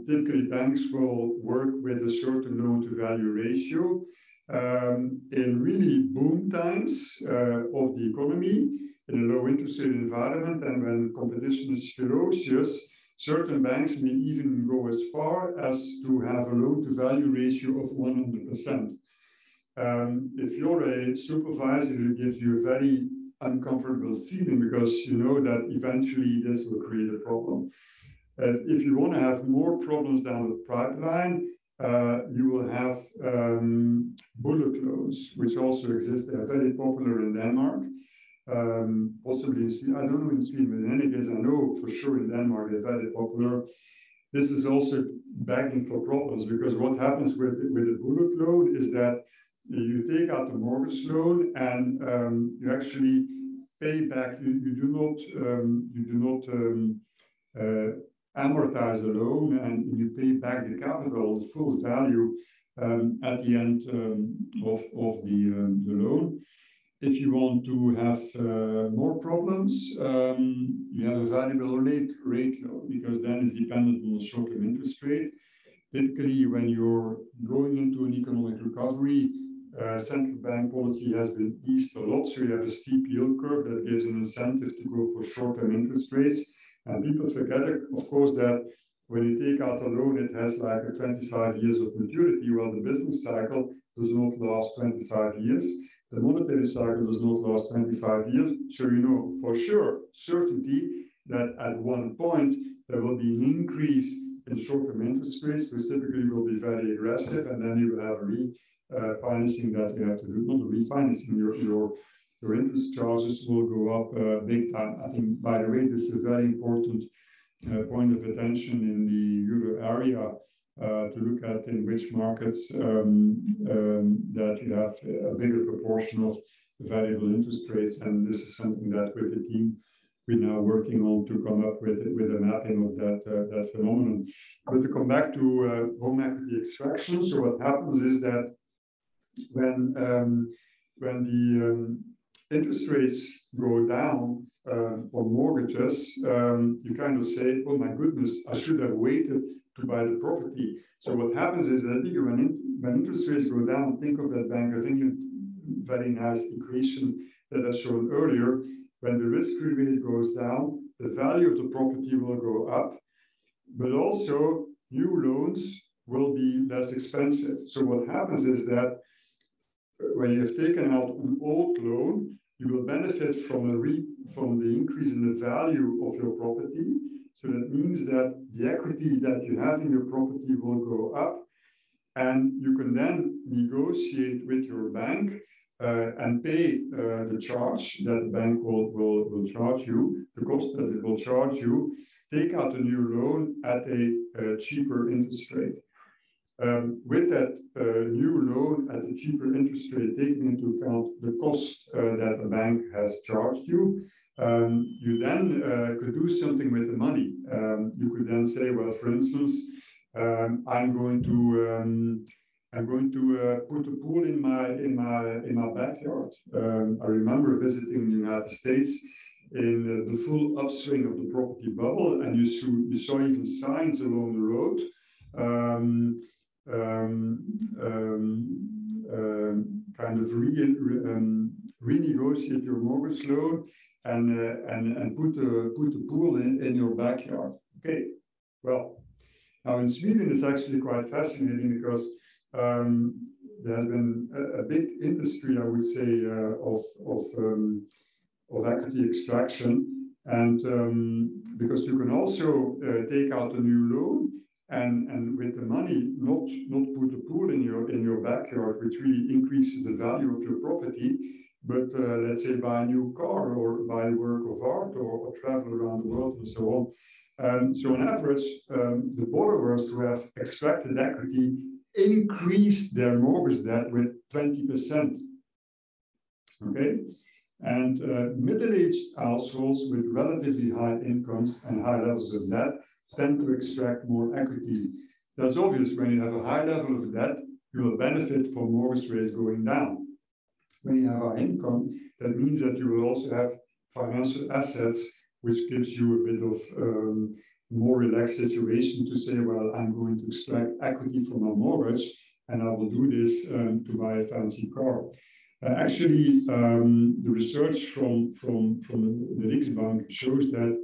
Typically, banks will work with a certain loan-to-value ratio. In really boom times of the economy, in a low interest rate environment, and when competition is ferocious, certain banks may even go as far as to have a loan-to-value ratio of 100%. If you're a supervisor, it gives you a very uncomfortable feeling because you know that eventually this will create a problem. If you want to have more problems down the pipeline, you will have bullet loans, which also exist. They are very popular in Denmark. Possibly in Sweden, I don't know in Sweden, but in any case, I know for sure in Denmark they're very popular. This is also begging for problems because what happens with a bullet loan is that you take out the mortgage loan and you actually pay back. You do not amortize the loan, and you pay back the capital, the full value at the end of the loan. If you want to have more problems, you have a variable rate loan, because then it's dependent on the short-term interest rate. Typically, when you're going into an economic recovery, central bank policy has been eased a lot, so you have a steep yield curve that gives an incentive to go for short-term interest rates. And people forget, of course, that when you take out a loan, it has like a 25 years of maturity, while the business cycle does not last 25 years. The monetary cycle does not last 25 years. So you know for sure, certainty, that at one point there will be an increase in short-term interest rates, which typically will be very aggressive, and then you will have refinancing that you have to do. Not refinancing, your interest charges will go up big time. I think, by the way, this is a very important point of attention in the euro area. To look at in which markets that you have a bigger proportion of variable interest rates, and this is something that with the team we're now working on to come up with a mapping of that phenomenon. But to come back to home equity extraction, so what happens is that when the interest rates go down on mortgages, you kind of say, "Oh my goodness, I should have waited to buy the property." So what happens is that when interest rates go down, think of that Bank of England very nice equation that I showed earlier. When the risk-free rate goes down, the value of the property will go up, but also new loans will be less expensive. So what happens is that when you have taken out an old loan, you will benefit from the increase in the value of your property. So that means that the equity that you have in your property will go up, and you can then negotiate with your bank and pay the charge that the bank will charge you, the cost that it will charge you, take out a new loan at a cheaper interest rate. With that new loan at a cheaper interest rate, taking into account the cost that the bank has charged you, you then could do something with the money. You could then say, well, for instance, I'm going to put a pool in my backyard. I remember visiting the United States in the full upswing of the property bubble, and you saw even signs along the road. Kind of renegotiate your mortgage loan and put a pool in your backyard. Okay, well, now in Sweden it's actually quite fascinating because there has been a big industry, I would say, of equity extraction, and because you can also take out a new loan. And with the money, not put a pool in your backyard, which really increases the value of your property, but let's say buy a new car or buy a work of art or travel around the world and so on. So on average, the borrowers who have extracted equity increased their mortgage debt with 20%. Okay, and middle-aged households with relatively high incomes and high levels of debt tend to extract more equity. That's obvious. When you have a high level of debt, you will benefit from mortgage rates going down. When you have high income, that means that you will also have financial assets, which gives you a bit of more relaxed situation to say, well, I'm going to extract equity from my mortgage, and I will do this to buy a fancy car. Actually, the research from the Riksbank shows that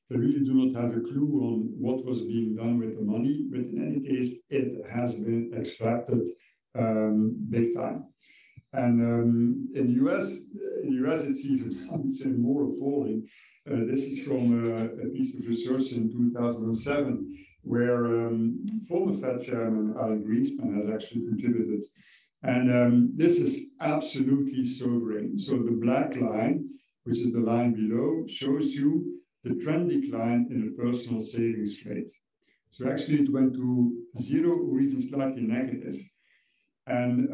they really do not have a clue on what was being done with the money, but in any case, it has been extracted big time. And in the US, it's even, I would say, more appalling. This is from a piece of research in 2007, where former Fed Chairman Alan Greenspan has actually contributed. And this is absolutely sobering. So the black line, which is the line below, shows you the trend decline in the personal savings rate. So actually it went to 0 or even slightly negative. And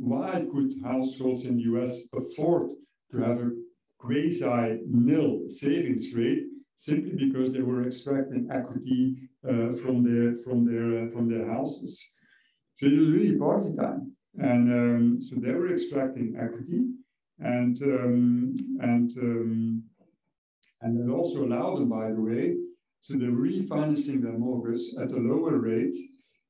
why could households in the US afford to have a quasi-nil savings rate? Simply because they were extracting equity from their houses. So it was really party time. And so they were extracting equity, and that also allowed them, by the way, so they were refinancing their mortgage at a lower rate,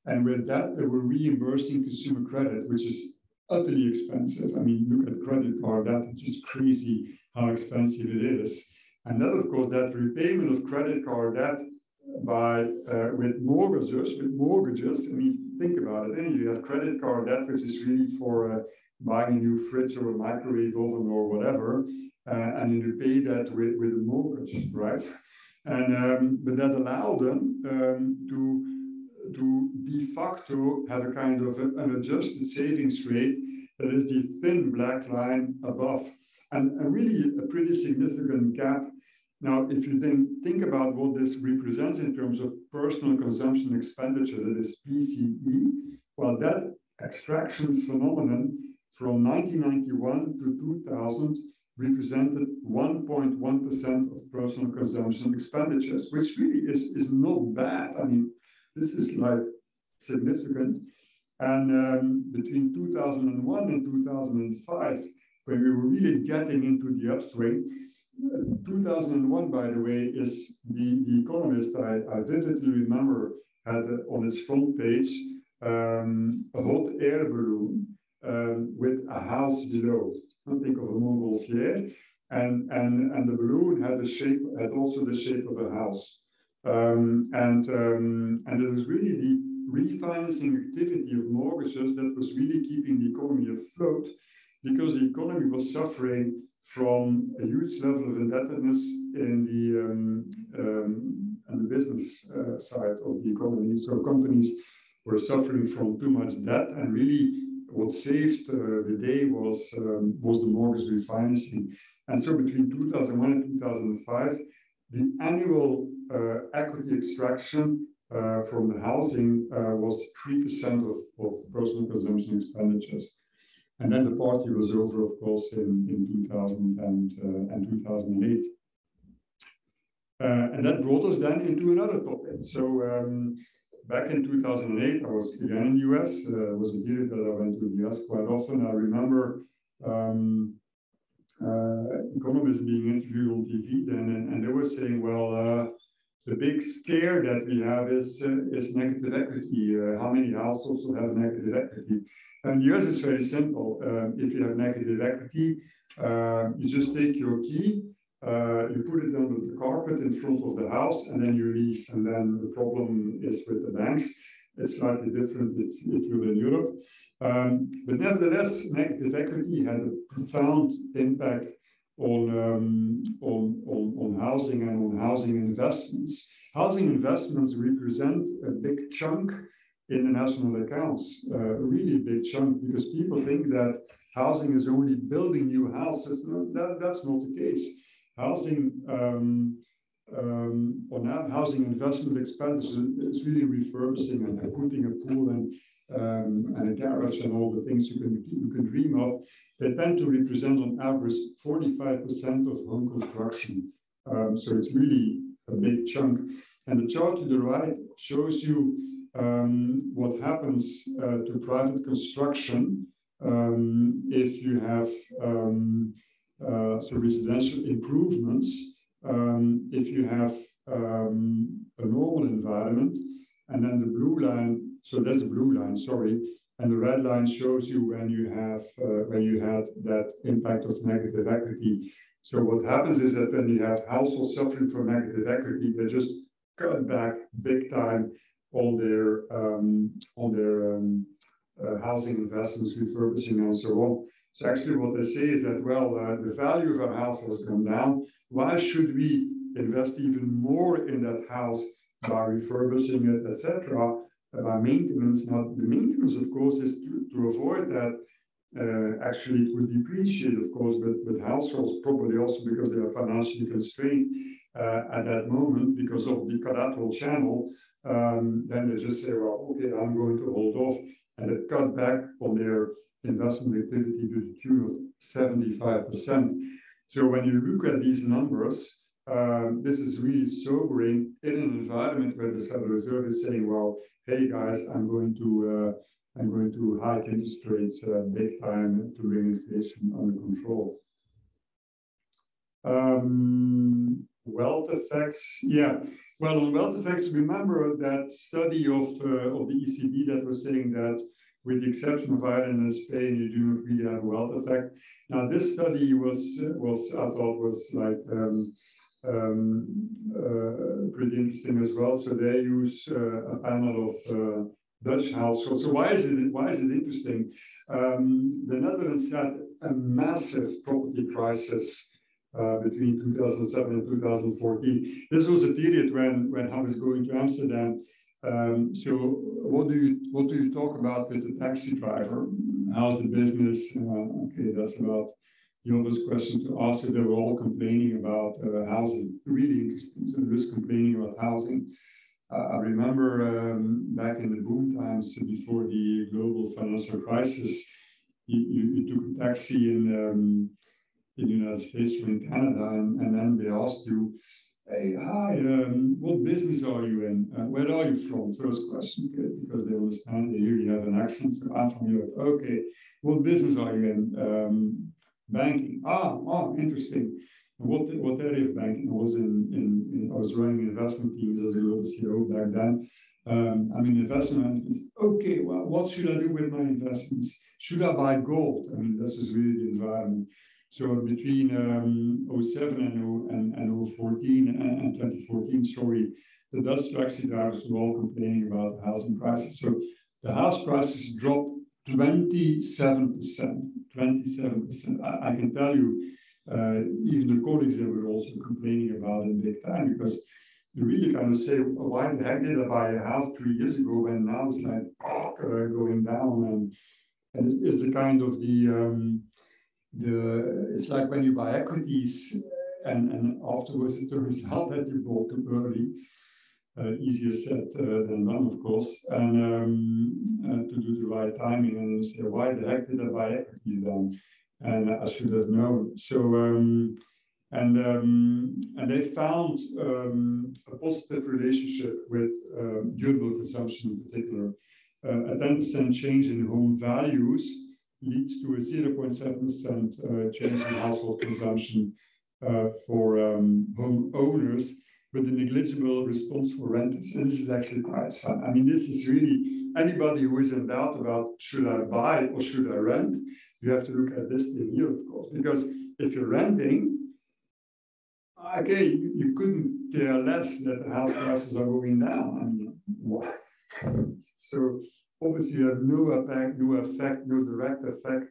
and with that they were reimbursing consumer credit, which is utterly expensive. I mean, look at credit card debt; it's just crazy how expensive it is. And then, of course, that repayment of credit card debt with mortgages. I mean, think about it. You have credit card debt, which is really for buying a new fridge or a microwave oven or whatever, and you repay that with a mortgage, right? And but that allowed them to de facto have a kind of an adjusted savings rate that is the thin black line above, and really a pretty significant gap. Now, if you then think about what this represents in terms of personal consumption expenditure, that is PCE, well, that extraction phenomenon from 1991 to 2000 represented 1.1% of personal consumption expenditures, which really is not bad. I mean, this is like significant. And between 2001 and 2005, when we were really getting into the upswing, 2001, by the way, is the Economist, I vividly remember, had on its front page a hot air balloon with a house below. Think of a Montgolfier, and the balloon had also the shape of a house. And it was really the refinancing activity of mortgages that was really keeping the economy afloat, because the economy was suffering from a huge level of indebtedness in the business side of the economy. So companies were suffering from too much debt, and really what saved the day was the mortgage refinancing. And so between 2001 and 2005, the annual equity extraction from the housing was 3% of personal consumption expenditures. And then the party was over, of course, in 2000 and 2008. And that brought us then into another topic. So back in 2008, I was again in the US. It was a period that I went to the US quite often. I remember economists being interviewed on TV then, and they were saying, well, the big scare that we have is negative equity. How many households will have negative equity? And the US is very simple. If you have negative equity, you just take your key, you put it under the carpet in front of the house, and then you leave. And then the problem is with the banks. It's slightly different if you're in Europe. But nevertheless, negative equity had a profound impact on housing and on housing investments. Housing investments represent a big chunk in the national accounts, a really big chunk, because people think that housing is only building new houses. No, that's not the case. Housing housing investment expenses is really refurbishing and putting a pool and a garage and all the things you can dream of. They tend to represent on average 45% of home construction. So it's really a big chunk. And the chart to the right shows you what happens to private construction if you have so residential improvements, if you have a normal environment, and then the blue line, so that's the blue line, sorry, and the red line shows you when you had that impact of negative equity. So what happens is that when you have households suffering from negative equity, they just cut back big time on their housing investments, refurbishing, and so on. So actually what they say is that, well, the value of our house has gone down. Why should we invest even more in that house by refurbishing it, etc., by maintenance? Now, the maintenance, of course, is to avoid that. Actually, it would depreciate, of course, but households probably also because they are financially constrained at that moment because of the collateral channel. Then they just say, well, okay, I'm going to hold off, and they cut back on their investment activity to the tune of 75%. So when you look at these numbers, this is really sobering in an environment where the Federal Reserve is saying, well, hey guys, I'm going to hike interest rates big time to bring inflation under control. Wealth effects, yeah. Well, on wealth effects, remember that study of the ECB that was saying that with the exception of Ireland and Spain, you do not really have a wealth effect. Now, this study was I thought was like pretty interesting as well. So they use a panel of Dutch households. So why is it interesting? The Netherlands had a massive property crisis between 2007 and 2014. This was a period when I was going to Amsterdam. So what do you talk about with the taxi driver? How's the business? Okay, that's about the obvious question to ask. So they were all complaining about housing. Really interesting. So they was complaining about housing. I remember back in the boom times before the global financial crisis, you took a taxi in the United States or in Canada, and then they asked you, hey, hi, what business are you in? Where are you from? First question, okay, because they understand, they hear you have an accent, so I'm from Europe. Okay, what business are you in? Banking. Interesting. What area of banking? I was I was running investment teams as a global CEO back then. I'm in investment management. Okay, well, what should I do with my investments? Should I buy gold? I mean, this was really the environment. So between 07 and 014 and 2014, sorry, the Dutch taxi drivers were all complaining about housing prices. So the house prices dropped 27%. 27%. I can tell you, even the colleagues, they were also complaining about it big time, because you really kind of say, well, why the heck did I buy a house 3 years ago when now it's like going down? And it's the kind of it's like when you buy equities and afterwards it turns out that you bought too early. Easier said than done, of course, and to do the right timing. And you say, why the heck did I buy equities then? And I should have known. So, and they found a positive relationship with durable consumption in particular. A 10% change in home values leads to a 0.7% change in household consumption for home owners, with a negligible response for renters. And this is actually quite fun. I mean, this is really, anybody who is in doubt about should I buy or should I rent, you have to look at this thing here, of course, because if you're renting, okay, you couldn't care less that the house prices are going down. I mean, why? So obviously you have no direct effect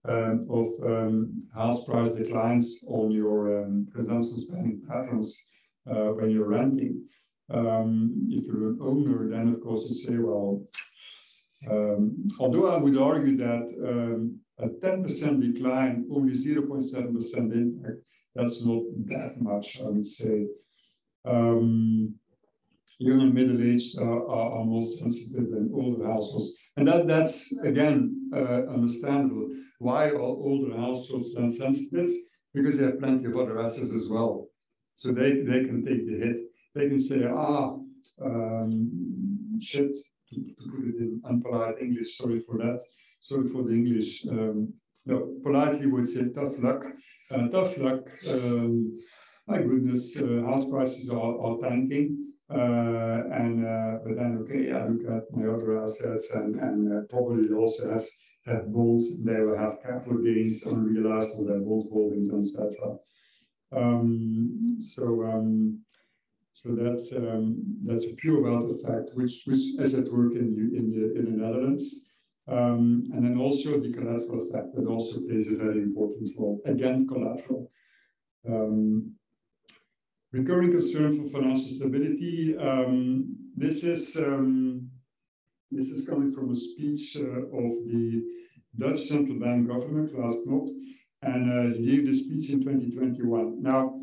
of house price declines on your consumption spending patterns when you're renting. If you're an owner, then of course you say, well, although I would argue that a 10% decline, only 0.7% impact, that's not that much, I would say. Young and middle-aged are more sensitive than older households. And that's again, understandable. Why are older households then sensitive? Because they have plenty of other assets as well. So they can take the hit. They can say, shit, to put it in unpolite English, sorry for that. Sorry for the English. No, politely would say tough luck. Tough luck, my goodness, house prices are tanking. But then, okay, I look at my other assets and probably also have bonds. They will have capital gains unrealized on their bond holdings, etc. So that's a pure wealth effect, which is at work in the Netherlands. And then also the collateral effect that also plays a very important role. Again, collateral. Recurring concern for financial stability. This is coming from a speech of the Dutch central bank governor, Klaas Knot, and he gave this speech in 2021. Now,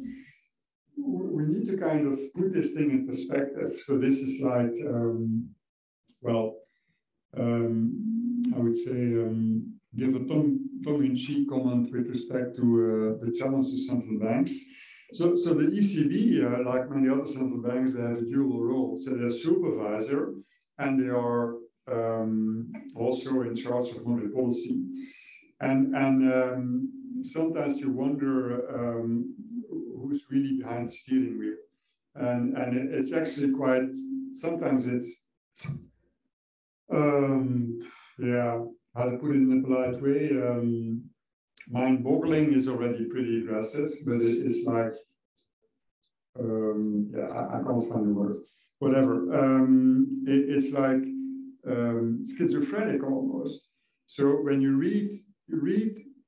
we need to kind of put this thing in perspective. So this is like, I would say, give a tongue-in-cheek comment with respect to the challenge of central banks. So the ECB, like many other central banks, they have a dual role. So they're supervisor, and they are also in charge of monetary policy. And sometimes you wonder who's really behind the steering wheel. And it's actually quite, sometimes it's, how to put it in a polite way, mind-boggling is already pretty aggressive, but it's like, I can't find the word. Whatever. It's like schizophrenic almost. So when you read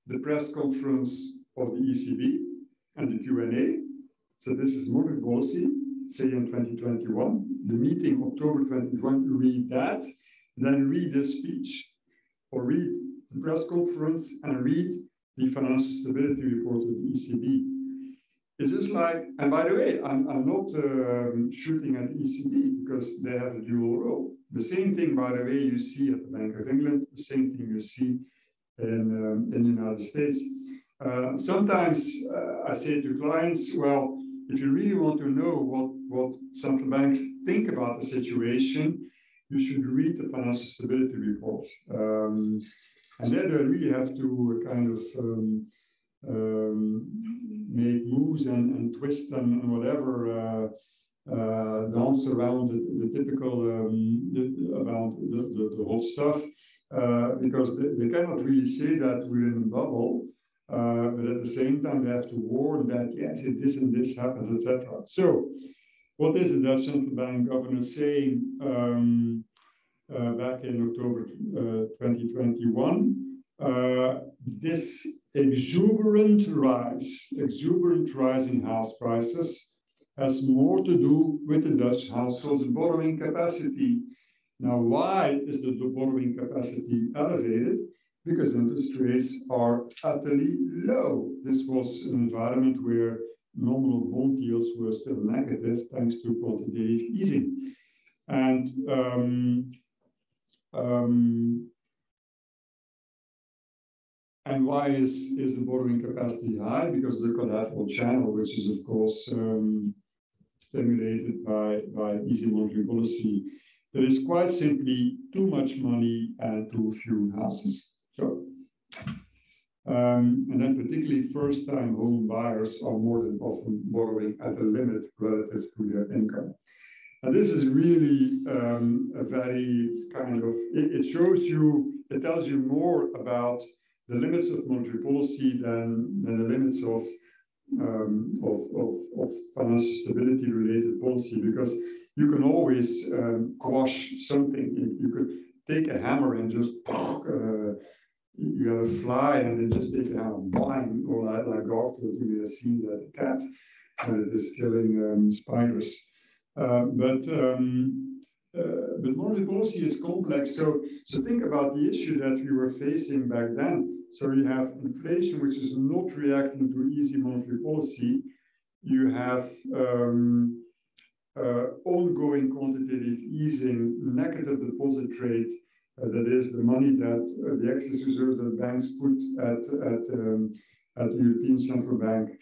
the press conference of the ECB and the Q&A, so this is monetary policy, say in 2021, the meeting October 2021, read that, then read this speech, or read the press conference and read the financial stability report of the ECB. It's just like, and by the way, I'm not shooting at the ECB because they have a dual role. The same thing, by the way, you see at the Bank of England, the same thing you see in the United States. Sometimes I say to clients, well, if you really want to know what central banks think about the situation, you should read the financial stability report. And then they really have to kind of make moves and twist and whatever, dance around the typical, around the whole stuff, because they cannot really say that we're in a bubble, but at the same time they have to warn that, yes, if this and this happens, etc. So what is the Dutch Central Bank governor saying back in October 2021? This exuberant rise in house prices has more to do with the Dutch households' borrowing capacity. Now, why is the borrowing capacity elevated? Because interest rates are utterly low. This was an environment where nominal bond yields were still negative thanks to quantitative easing. And why is the borrowing capacity high? Because the collateral channel, which is of course stimulated by easy monetary policy, there is quite simply too much money and too few houses. So, and then particularly first-time home buyers are more than often borrowing at a limit relative to their income. And this is really a very kind of, it shows you, it tells you more about the limits of monetary policy than the limits of financial stability related policy, because you can always quash something. You could take a hammer and just you have a fly and then just take a hammer, bang, or like Garfield, you may have seen that cat that is killing spiders. But monetary policy is complex. So think about the issue that we were facing back then. So you have inflation, which is not reacting to easy monetary policy. You have ongoing quantitative easing, negative deposit rate, that is the money that the excess reserves that banks put at the European Central Bank.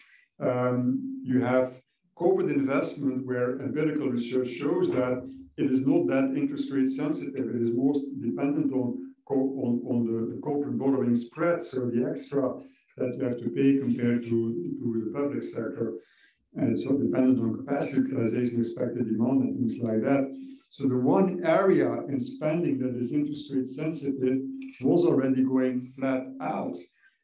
You have corporate investment, where empirical research shows that it is not that interest rate sensitive. It is most dependent on the corporate borrowing spread, so the extra that you have to pay compared to the public sector. And it's so dependent on capacity utilization, expected demand, and things like that. So the one area in spending that is interest rate sensitive was already going flat out.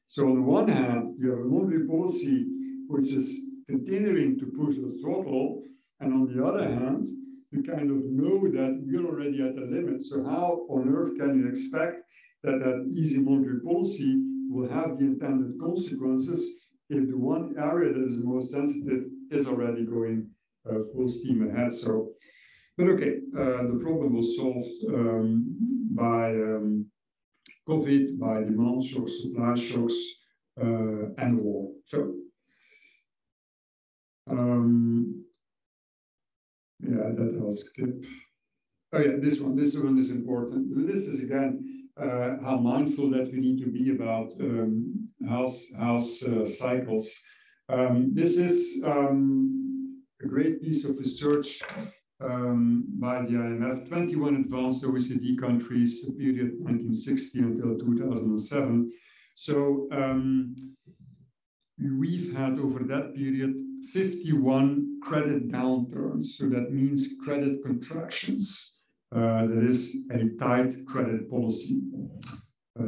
So on the one hand, you have a monetary policy which is continuing to push the throttle, and on the other hand, you kind of know that we're already at the limit. So how on earth can you expect that that easy monetary policy will have the intended consequences if the one area that is most sensitive is already going full steam ahead? So, but okay, the problem was solved by COVID, by demand shocks, supply shocks, and war. So, yeah, that I'll skip. Oh yeah, this one is important. This is again how mindful that we need to be about house cycles. This is a great piece of research by the IMF, 21 advanced OECD countries, period 1960 until 2007. So we've had over that period 51 credit downturns. So that means credit contractions. That is a tight credit policy.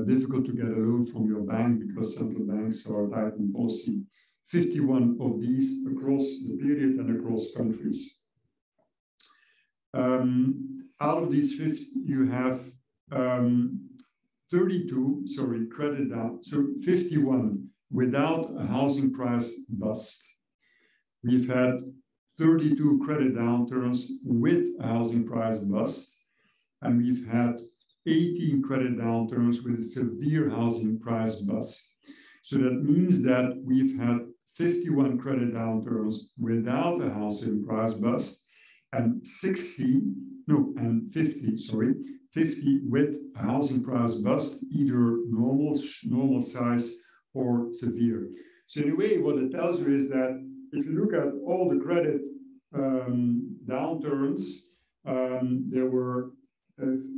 Difficult to get a loan from your bank because central banks are tight in policy. 51 of these across the period and across countries. Out of these 50, you have 32, credit down, so 51 without a housing price bust. We've had 32 credit downturns with a housing price bust, and we've had 18 credit downturns with a severe housing price bust. So that means that we've had 51 credit downturns without a housing price bust, and 50 with a housing price bust, either normal size or severe. So in a way, what it tells you is that if you look at all the credit downturns, there were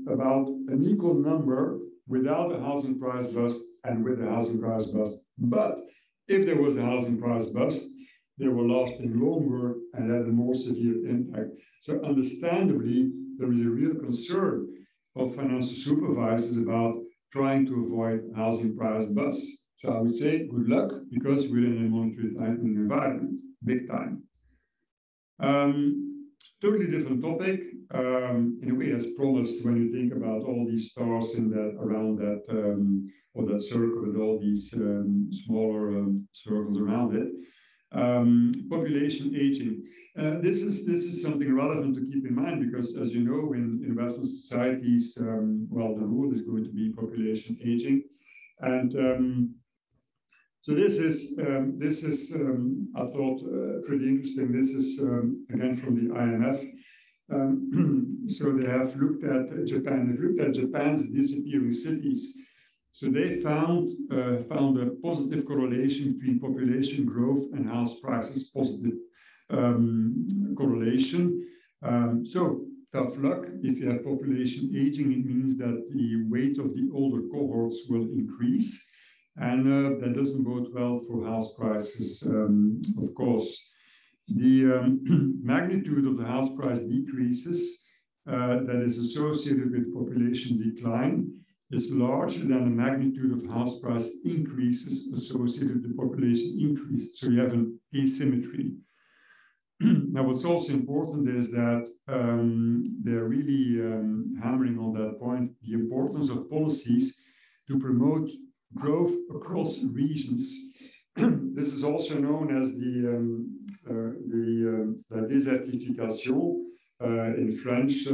about an equal number without a housing price bust and with a housing price bust. But if there was a housing price bust, they were lasting longer and had a more severe impact. So understandably, there is a real concern of financial supervisors about trying to avoid housing price busts. So I would say good luck, because we're in a monetary tightening environment, big time. Totally different topic, in a way as promised when you think about all these stars in that around that or that circle with all these smaller circles around it. Population aging. This is something relevant to keep in mind because, as you know, in Western societies, well, the rule is going to be population aging, and so this is I thought pretty interesting. This is again from the IMF. So they have looked at Japan. They've looked at Japan's disappearing cities. So they found a positive correlation between population growth and house prices. Positive correlation. So tough luck. If you have population aging, it means that the weight of the older cohorts will increase. And that doesn't bode well for house prices, of course. The magnitude of the house price decreases that is associated with population decline is larger than the magnitude of house price increases associated with population increase. So you have an asymmetry. Now, what's also important is that they're really hammering on that point, the importance of policies to promote growth across regions. This is also known as la désertification in French. I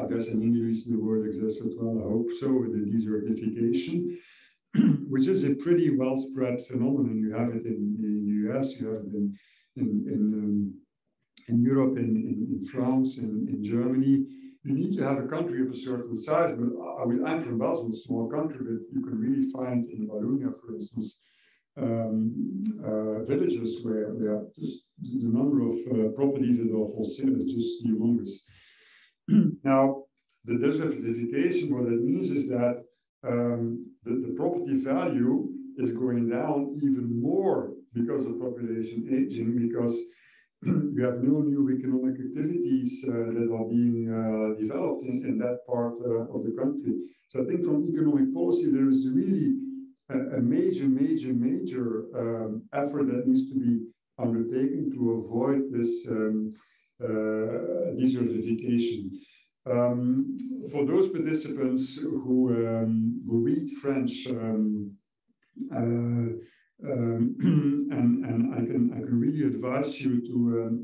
guess in English the word exists as well, I hope so, the desertification, which is a pretty well spread phenomenon. You have it in the US, you have it in Europe, in France, in Germany. You need to have a country of a certain size, but I'm from Belgium, a small country, but you can really find in Wallonia, for instance, villages where just the number of properties that are for sale is just humongous. Now, the desertification, what that means is that the property value is going down even more because of population aging, because you have no new economic activities that are being developed in that part of the country. So I think from economic policy, there is really a major effort that needs to be undertaken to avoid this desertification. For those participants who read French, and I can really advise you to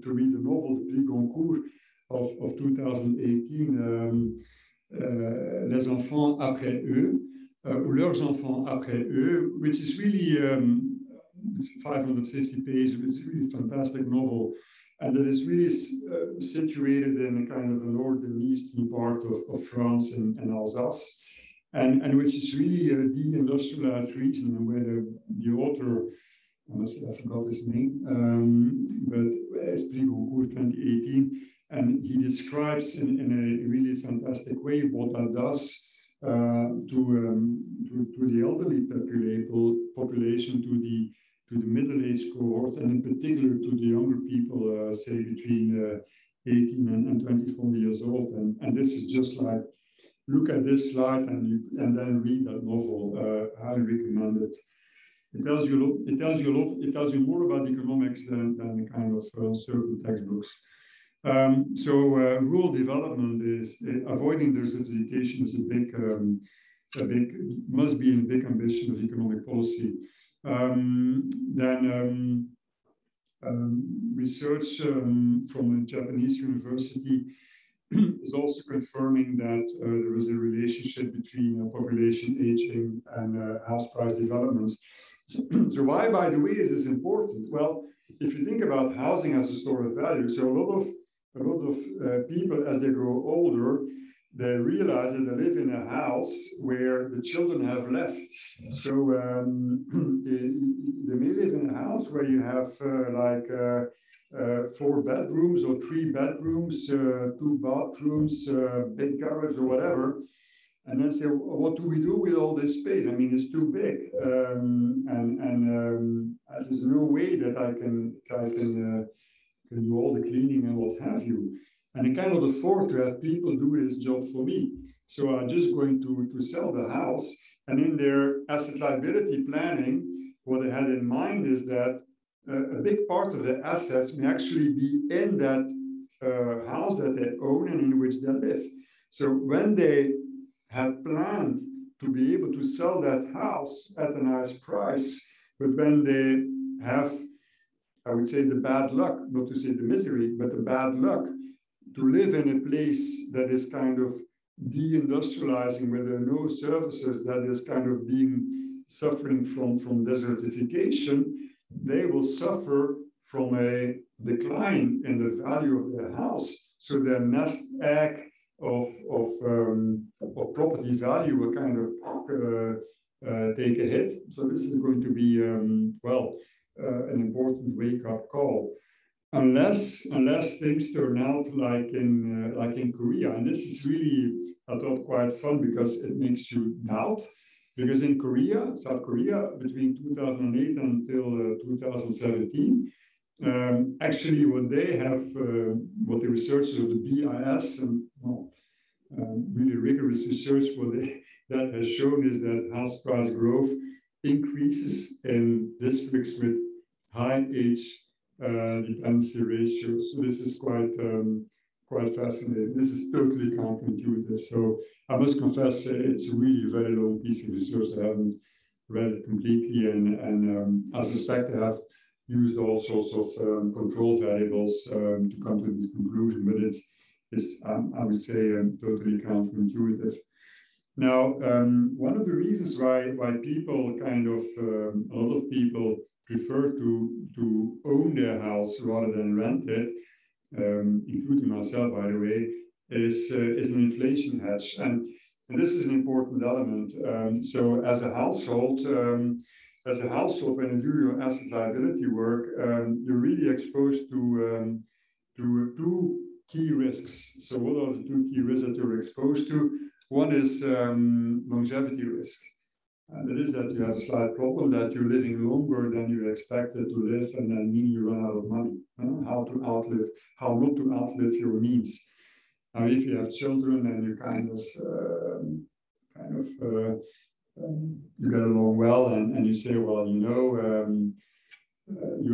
read the novel The Prix Goncourt of 2018, Les enfants après eux, ou leurs enfants après eux, which is really 550 pages. It's really a fantastic novel, and it is really situated in a kind of a northern eastern part of France and Alsace. And which is really a de-industrialized region where the author, honestly, I forgot his name, but it's Prix Goncourt 2018, and he describes in a really fantastic way what that does to the elderly population, to the middle-aged cohorts, and in particular to the younger people, say between 18 and 24 years old. And this is just like, look at this slide and then read that novel. Highly recommend it. It tells you more about economics than kind of certain textbooks. So rural development is avoiding desertification is must be a big ambition of economic policy. Research from a Japanese university is also confirming that there is a relationship between population aging and house price developments. So why, by the way, is this important? Well, if you think about housing as a store of value, so a lot of people, as they grow older, they realize that they live in a house where the children have left. So they may live in a house where you have 4 bedrooms or 3 bedrooms, 2 bathrooms, big garage or whatever, and then say, what do we do with all this space? I mean, it's too big, and there's no way that I can do all the cleaning and what have you. And I cannot afford to have people do this job for me. So I'm just going to sell the house. And in their asset liability planning, what they had in mind is that a big part of the assets may actually be in that house that they own and in which they live. So when they had planned to be able to sell that house at a nice price, but when they have, I would say, the bad luck, not to say the misery, but the bad luck to live in a place that is kind of deindustrializing, where there are no services, that is kind of being suffering from desertification, they will suffer from a decline in the value of their house. So their nest egg of property value will kind of take a hit. So this is going to be, well, an important wake-up call. Unless things turn out like in Korea, and this is really, I thought, quite fun because it makes you doubt. Because in Korea, South Korea, between 2008 until 2017, actually what they have, what the researchers of the BIS and really rigorous research, that has shown is that house price growth increases in districts with high age dependency ratios. So this is quite fascinating. This is totally counterintuitive. So I must confess, it's really a very long piece of research. I haven't read it completely, and I suspect I have used all sorts of control variables to come to this conclusion, but it's I would say, totally counterintuitive. Now, one of the reasons why people kind of, a lot of people prefer to own their house rather than rent it, including myself, by the way, is an inflation hedge. And this is an important element. So as a household, when you do your asset liability work, you're really exposed to two key risks. So what are the two key risks that you're exposed to? One is longevity risk. That is that you have a slight problem that you're living longer than you expected to live, and then mean you run out of money. How not to outlive your means. Now, if you have children and you you get along well, and you say, well, you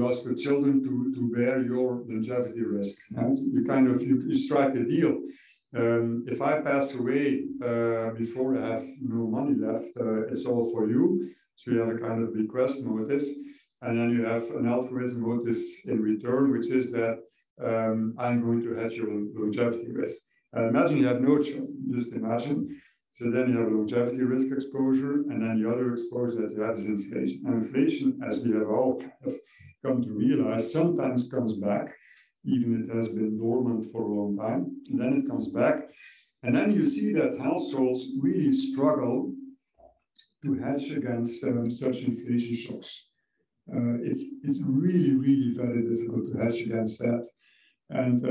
ask your children to bear your longevity risk. And you strike a deal. If I pass away before I have no money left, it's all for you. So you have a kind of bequest motive, and then you have an altruism motive in return, which is that I'm going to hedge your longevity risk. Imagine you have no children. Just imagine. So then you have a longevity risk exposure, and then the other exposure that you have is inflation. And inflation, as we have all kind of come to realize, sometimes comes back, even it has been dormant for a long time, and then it comes back. And then you see that households really struggle to hedge against such inflation shocks. It's really, really very difficult to hedge against that. And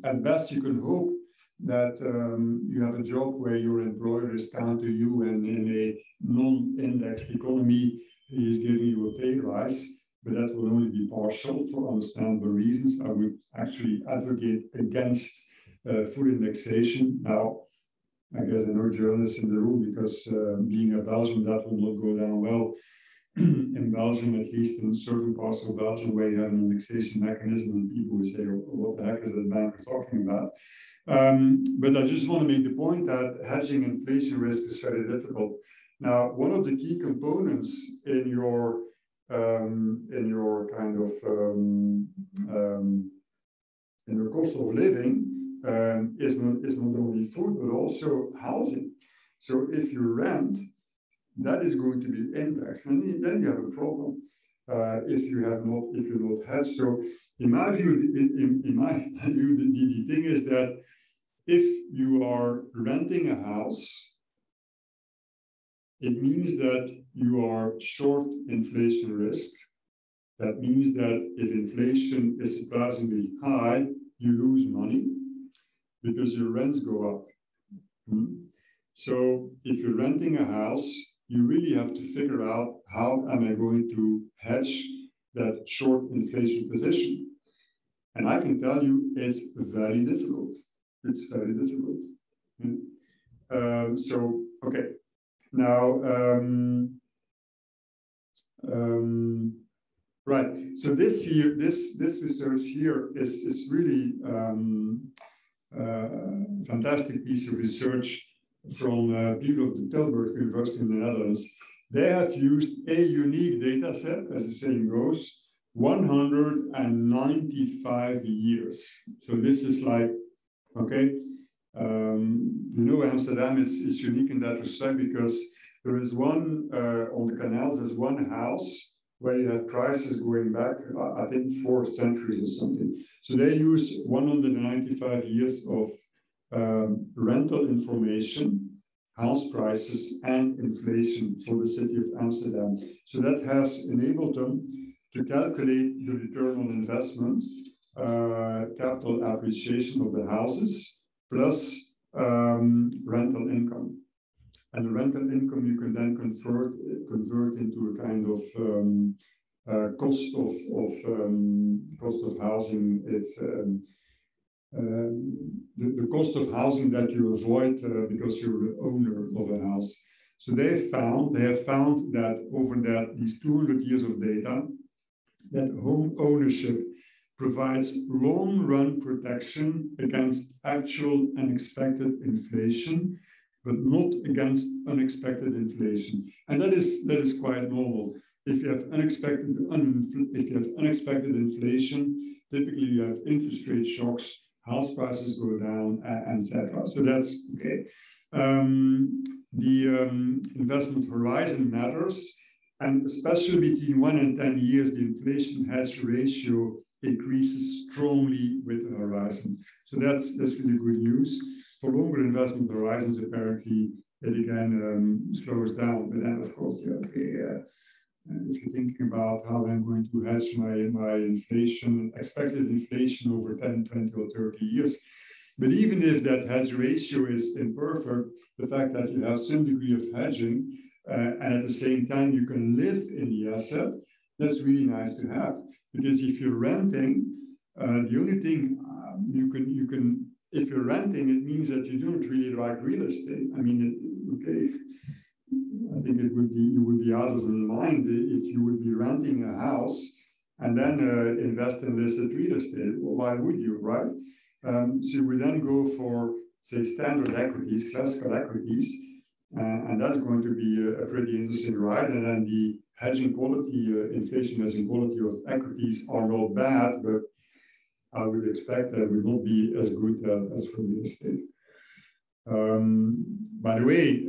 at best, you can hope that you have a job where your employer is kind to you, and in a non-indexed economy, he is giving you a pay rise, but that will only be partial for understandable reasons. I would actually advocate against full indexation. Now, I guess there are no journalists in the room, because being a Belgian, that will not go down well. In Belgium, at least in certain parts of Belgium, where you have an indexation mechanism, and people will say, oh, what the heck is the bank talking about? But I just want to make the point that hedging inflation risk is very difficult. Now, one of the key components in your kind of in your cost of living is not only food but also housing. So if you rent, that is going to be indexed, and then you have a problem if you're not hedged. So in my view, the thing is that if you are renting a house, it means that you are short inflation risk. That means that if inflation is surprisingly high, you lose money because your rents go up. So if you're renting a house, you really have to figure out, how am I going to hedge that short inflation position? And I can tell you, it's very difficult. It's very difficult. So, okay. Now, Right. So this research here is really fantastic piece of research from people of the Tilburg University in the Netherlands. They have used a unique data set, as the saying goes, 195 years. So this is like, okay, Amsterdam is unique in that respect because there is one, on the canals, there's one house where you have prices going back, I think 4 centuries or something. So they use 195 years of rental information, house prices, and inflation for the city of Amsterdam. So that has enabled them to calculate the return on investment, capital appreciation of the houses, plus rental income. And the rental income you can then convert into a kind of cost of housing. If the cost of housing that you avoid because you're the owner of a house. So they have found that over these 200 years of data, that home ownership provides long-run protection against actual and expected inflation, but not against unexpected inflation. And that is quite normal. If you have unexpected inflation, typically you have interest rate shocks, house prices go down, etc. So that's okay. The investment horizon matters, and especially between 1 and 10 years, the inflation hedge ratio increases strongly with the horizon. So that's really good news. For longer investment horizons, apparently, it again slows down. But then, of course, if you're thinking about how I'm going to hedge my inflation, expected inflation over 10, 20, or 30 years. But even if that hedge ratio is imperfect, the fact that you have some degree of hedging, and at the same time you can live in the asset, that's really nice to have. Because if you're renting, the only thing you can if you're renting, it means that you don't really like real estate. I mean, okay, I think you would be out of mind if you would be renting a house and then invest in listed real estate. Well, why would you, right? So you would then go for, say, standard equities, classical equities, and that's going to be a pretty interesting ride. And then the hedging quality, inflation hedging quality of equities are not bad, but I would expect that will not be as good as for real estate. By the way,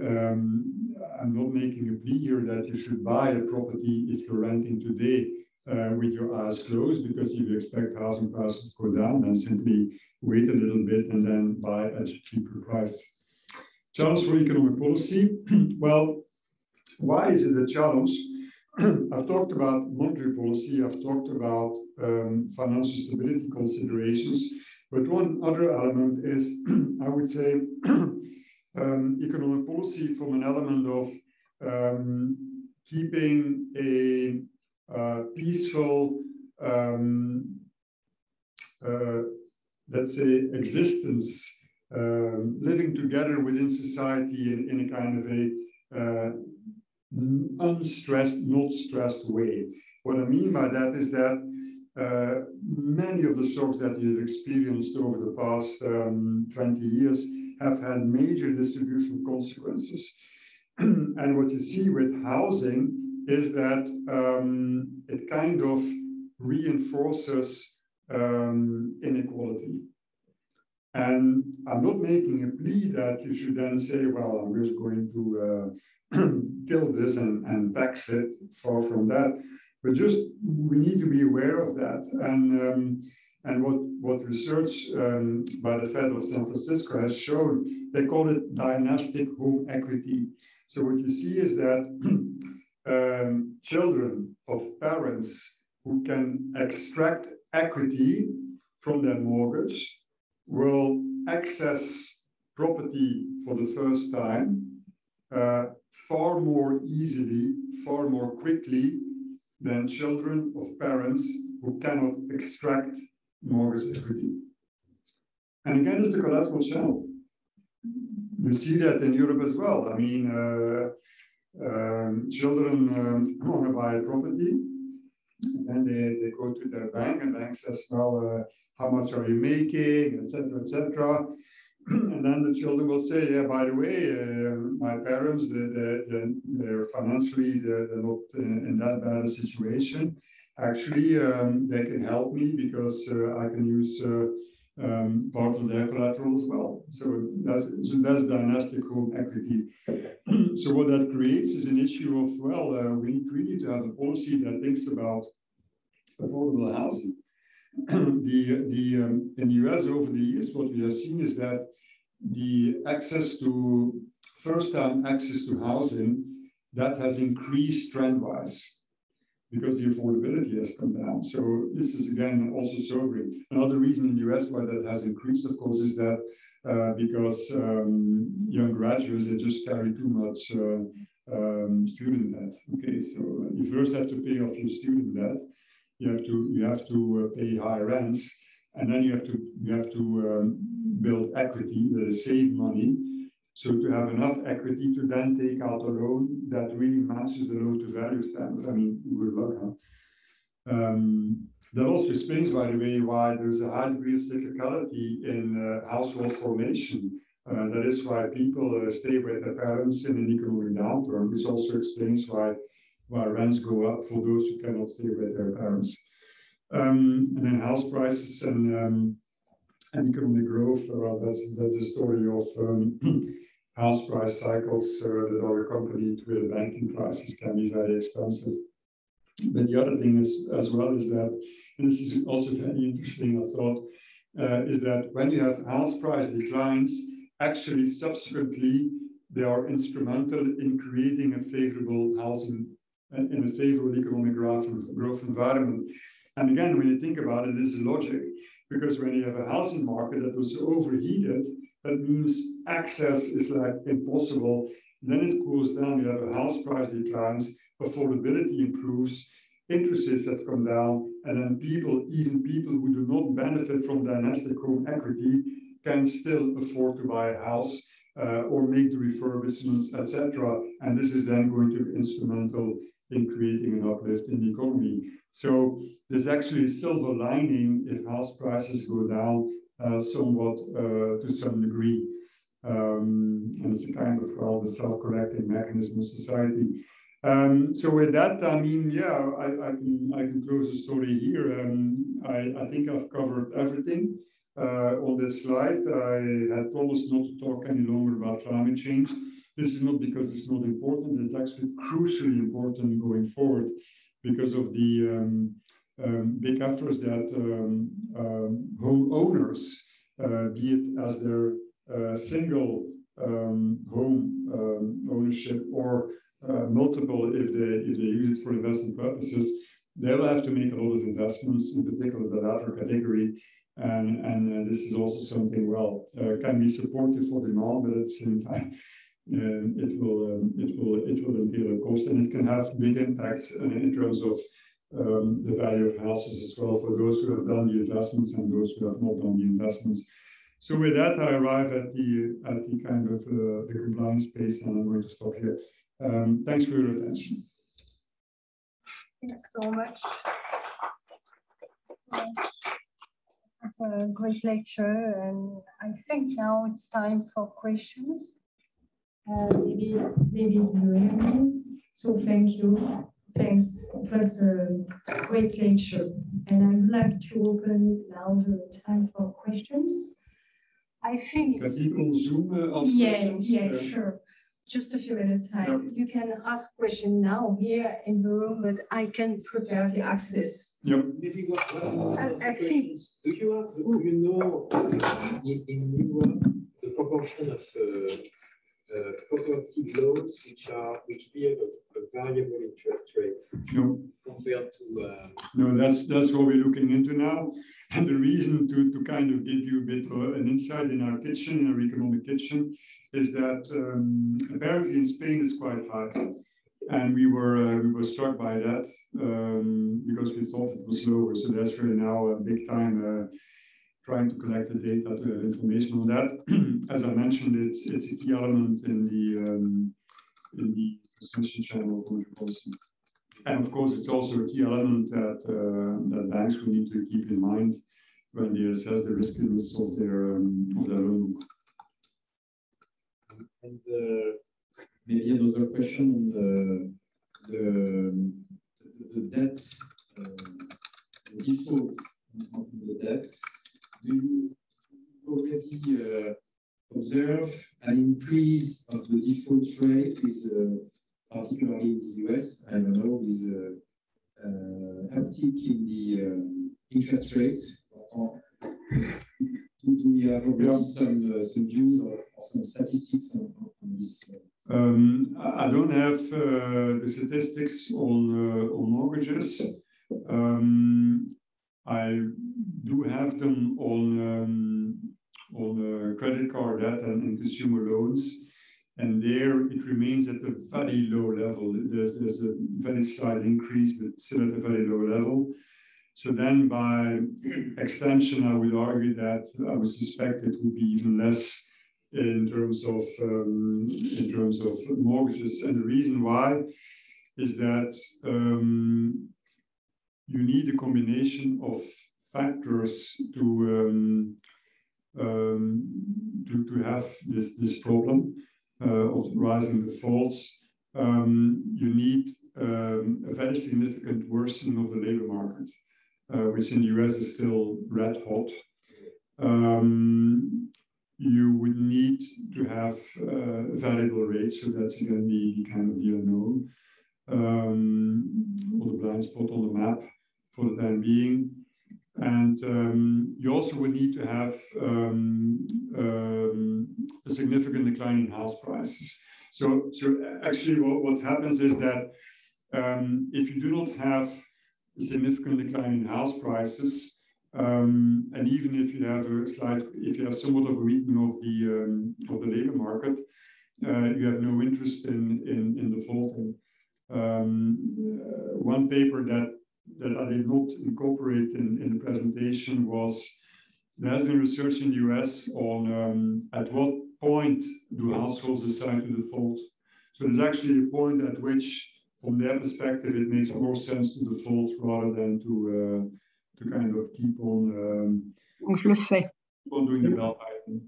I'm not making a plea here that you should buy a property if you're renting today with your eyes closed, because if you expect housing prices to go down, then simply wait a little bit and then buy at a cheaper price. Challenge for economic policy. Well, why is it a challenge? I've talked about monetary policy, I've talked about financial stability considerations, but one other element is, I would say, economic policy from an element of keeping a peaceful, let's say, existence, living together within society in a kind of a unstressed, not stressed way. What I mean by that is that many of the shocks that you've experienced over the past 20 years have had major distributional consequences. And what you see with housing is that it kind of reinforces inequality. And I'm not making a plea that you should then say, well, I'm just going to kill this and tax it, far from that. But just, we need to be aware of that. And what research by the Fed of San Francisco has shown, they call it dynastic home equity. So what you see is that children of parents who can extract equity from their mortgage will access property for the first time far more easily, far more quickly than children of parents who cannot extract mortgage equity. And again, it's the collateral channel. You see that in Europe as well. I mean, children want to buy a property. And then they go to their bank, and bank says, well, how much are you making, etc. And then the children will say, yeah, by the way, my parents, they're financially, they're not in that bad a situation. Actually, they can help me because I can use part of their collateral as well. So that's dynastic home equity. So what that creates is an issue of, well, we need really to have a policy that thinks about affordable housing. In the US over the years, what we have seen is that the first-time access to housing, that has increased trend-wise because the affordability has come down. So this is, again, also sobering. Another reason in the US why that has increased, of course, is that because young graduates, they just carry too much student debt. Okay, so you first have to pay off your student debt. You have to pay high rents, and then you have to build equity, save money. So to have enough equity to then take out a loan that really matches the loan-to-value standards. I mean, good luck, huh? That also explains, by the way, why there's a high degree of cyclicality in household formation. That is why people stay with their parents in an economic downturn, which also explains why rents go up for those who cannot stay with their parents. And then house prices and economic growth, that's the story of house price cycles that are accompanied with a banking crisis, can be very expensive. But the other thing is, as well, is that, and this is also very interesting, I thought, is that when you have house price declines, actually subsequently they are instrumental in creating a favorable housing in a favorable economic growth environment. And again, when you think about it, this is logic, because when you have a housing market that was overheated, that means access is like impossible. Then it cools down, you have a house price declines, affordability improves, interest rates have come down, and then even people who do not benefit from dynastic home equity can still afford to buy a house or make the refurbishments, etc. And this is then going to be instrumental in creating an uplift in the economy. So there's actually a silver lining if house prices go down somewhat to some degree. And it's a kind of, well, the self-correcting mechanism of society. So with that, I mean, yeah, I can close the story here. I think I've covered everything on this slide. I had promised not to talk any longer about climate change. This is not because it's not important, it's actually crucially important going forward because of the big efforts that homeowners, be it as their single home ownership or multiple if they use it for investment purposes, they'll have to make a lot of investments, in particular the latter category. And this is also something, well, can be supportive for demand, but at the same time, it will entail a cost, and it can have big impacts in terms of the value of houses as well for those who have done the investments and those who have not done the investments. So with that, I arrive at the kind of the compliance space, and I'm going to stop here. Thanks for your attention. Thanks so much. It's a great lecture, and I think now it's time for questions. Maybe you hear me. So thank you. Thanks. It was a great lecture, and I would like to open now the time for questions. I think can people Zoom ask questions? Yeah, sure. Just a few minutes time. You can ask questions now here in the room, but I can prepare the access. Yep. Maybe I think. Do you know in Europe the proportion of property loans which bear a variable interest rate compared to no, that's what we're looking into now. And the reason to kind of give you a bit of an insight in our kitchen, in our economic kitchen, is that apparently in Spain it's quite high. And we were struck by that because we thought it was lower. So that's really now a big time trying to collect the data to have information on that. As I mentioned, it's a key element in the transmission channel of monetary policy. And of course, it's also a key element that that banks will need to keep in mind when they assess the riskiness of their loan book. And maybe another question on the debt, the default on the debt. Do you already observe an increase of the default rate, with, particularly in the US, I don't know, with uptick in the interest rate? Or do we have already some views or some statistics on this? I don't have the statistics on mortgages. I do have them on credit card debt and consumer loans, and there it remains at a very low level. There's a very slight increase, but still at a very low level. So then, by extension, I would argue that I would suspect it would be even less in terms of mortgages. And the reason why is that you need a combination of factors to have this problem of rising defaults. You need a very significant worsening of the labor market, which in the US is still red hot. You would need to have variable rates, so that's again the kind of the unknown, or the blind spot on the map for the time being. And you also would need to have a significant decline in house prices. So actually what happens is that if you do not have a significant decline in house prices, and even if you have somewhat of a weakening of the labor market, you have no interest in defaulting. One paper that I did not incorporate in the presentation was, there has been research in the US on at what point do households decide to default. So there's actually a point at which, from their perspective, it makes more sense to default rather than to kind of keep on doing the belt tightening.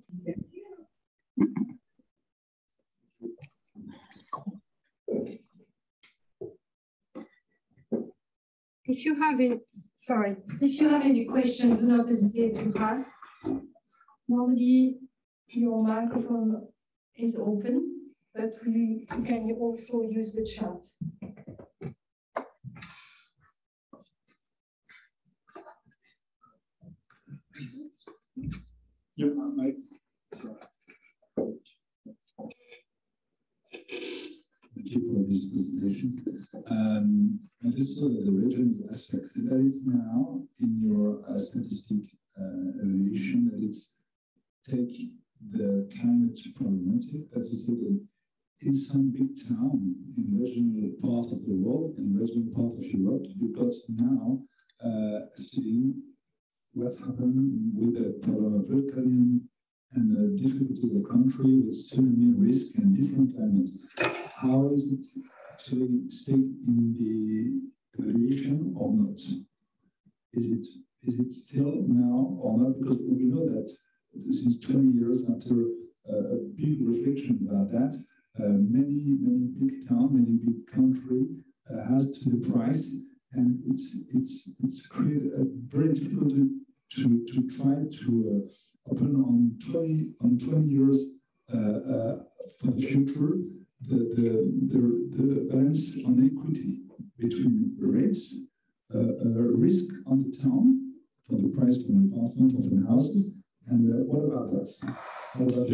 If you have any question, do not hesitate to ask. Normally, your microphone is open, but you can also use the chat. Yeah, Thank you for this presentation. I just saw the regional aspect that it's now in your statistic evaluation that it's take the climate problematic, that you said that in some big town in regional part of the world, in regional part of Europe, you've got now studying what's happened with the problem of volcano and the difficulty of the country with tsunami risk and different climates. How is it actually stay in the evaluation or not? Is it still now or not? Because we know that since 20 years after a big reflection about that, many big towns, many big country has to the price, and it's created a very difficult to try to open on 20 years for the future the balance on equity between rates, risk on the town for the price for an apartment or for the houses, and what about that? What about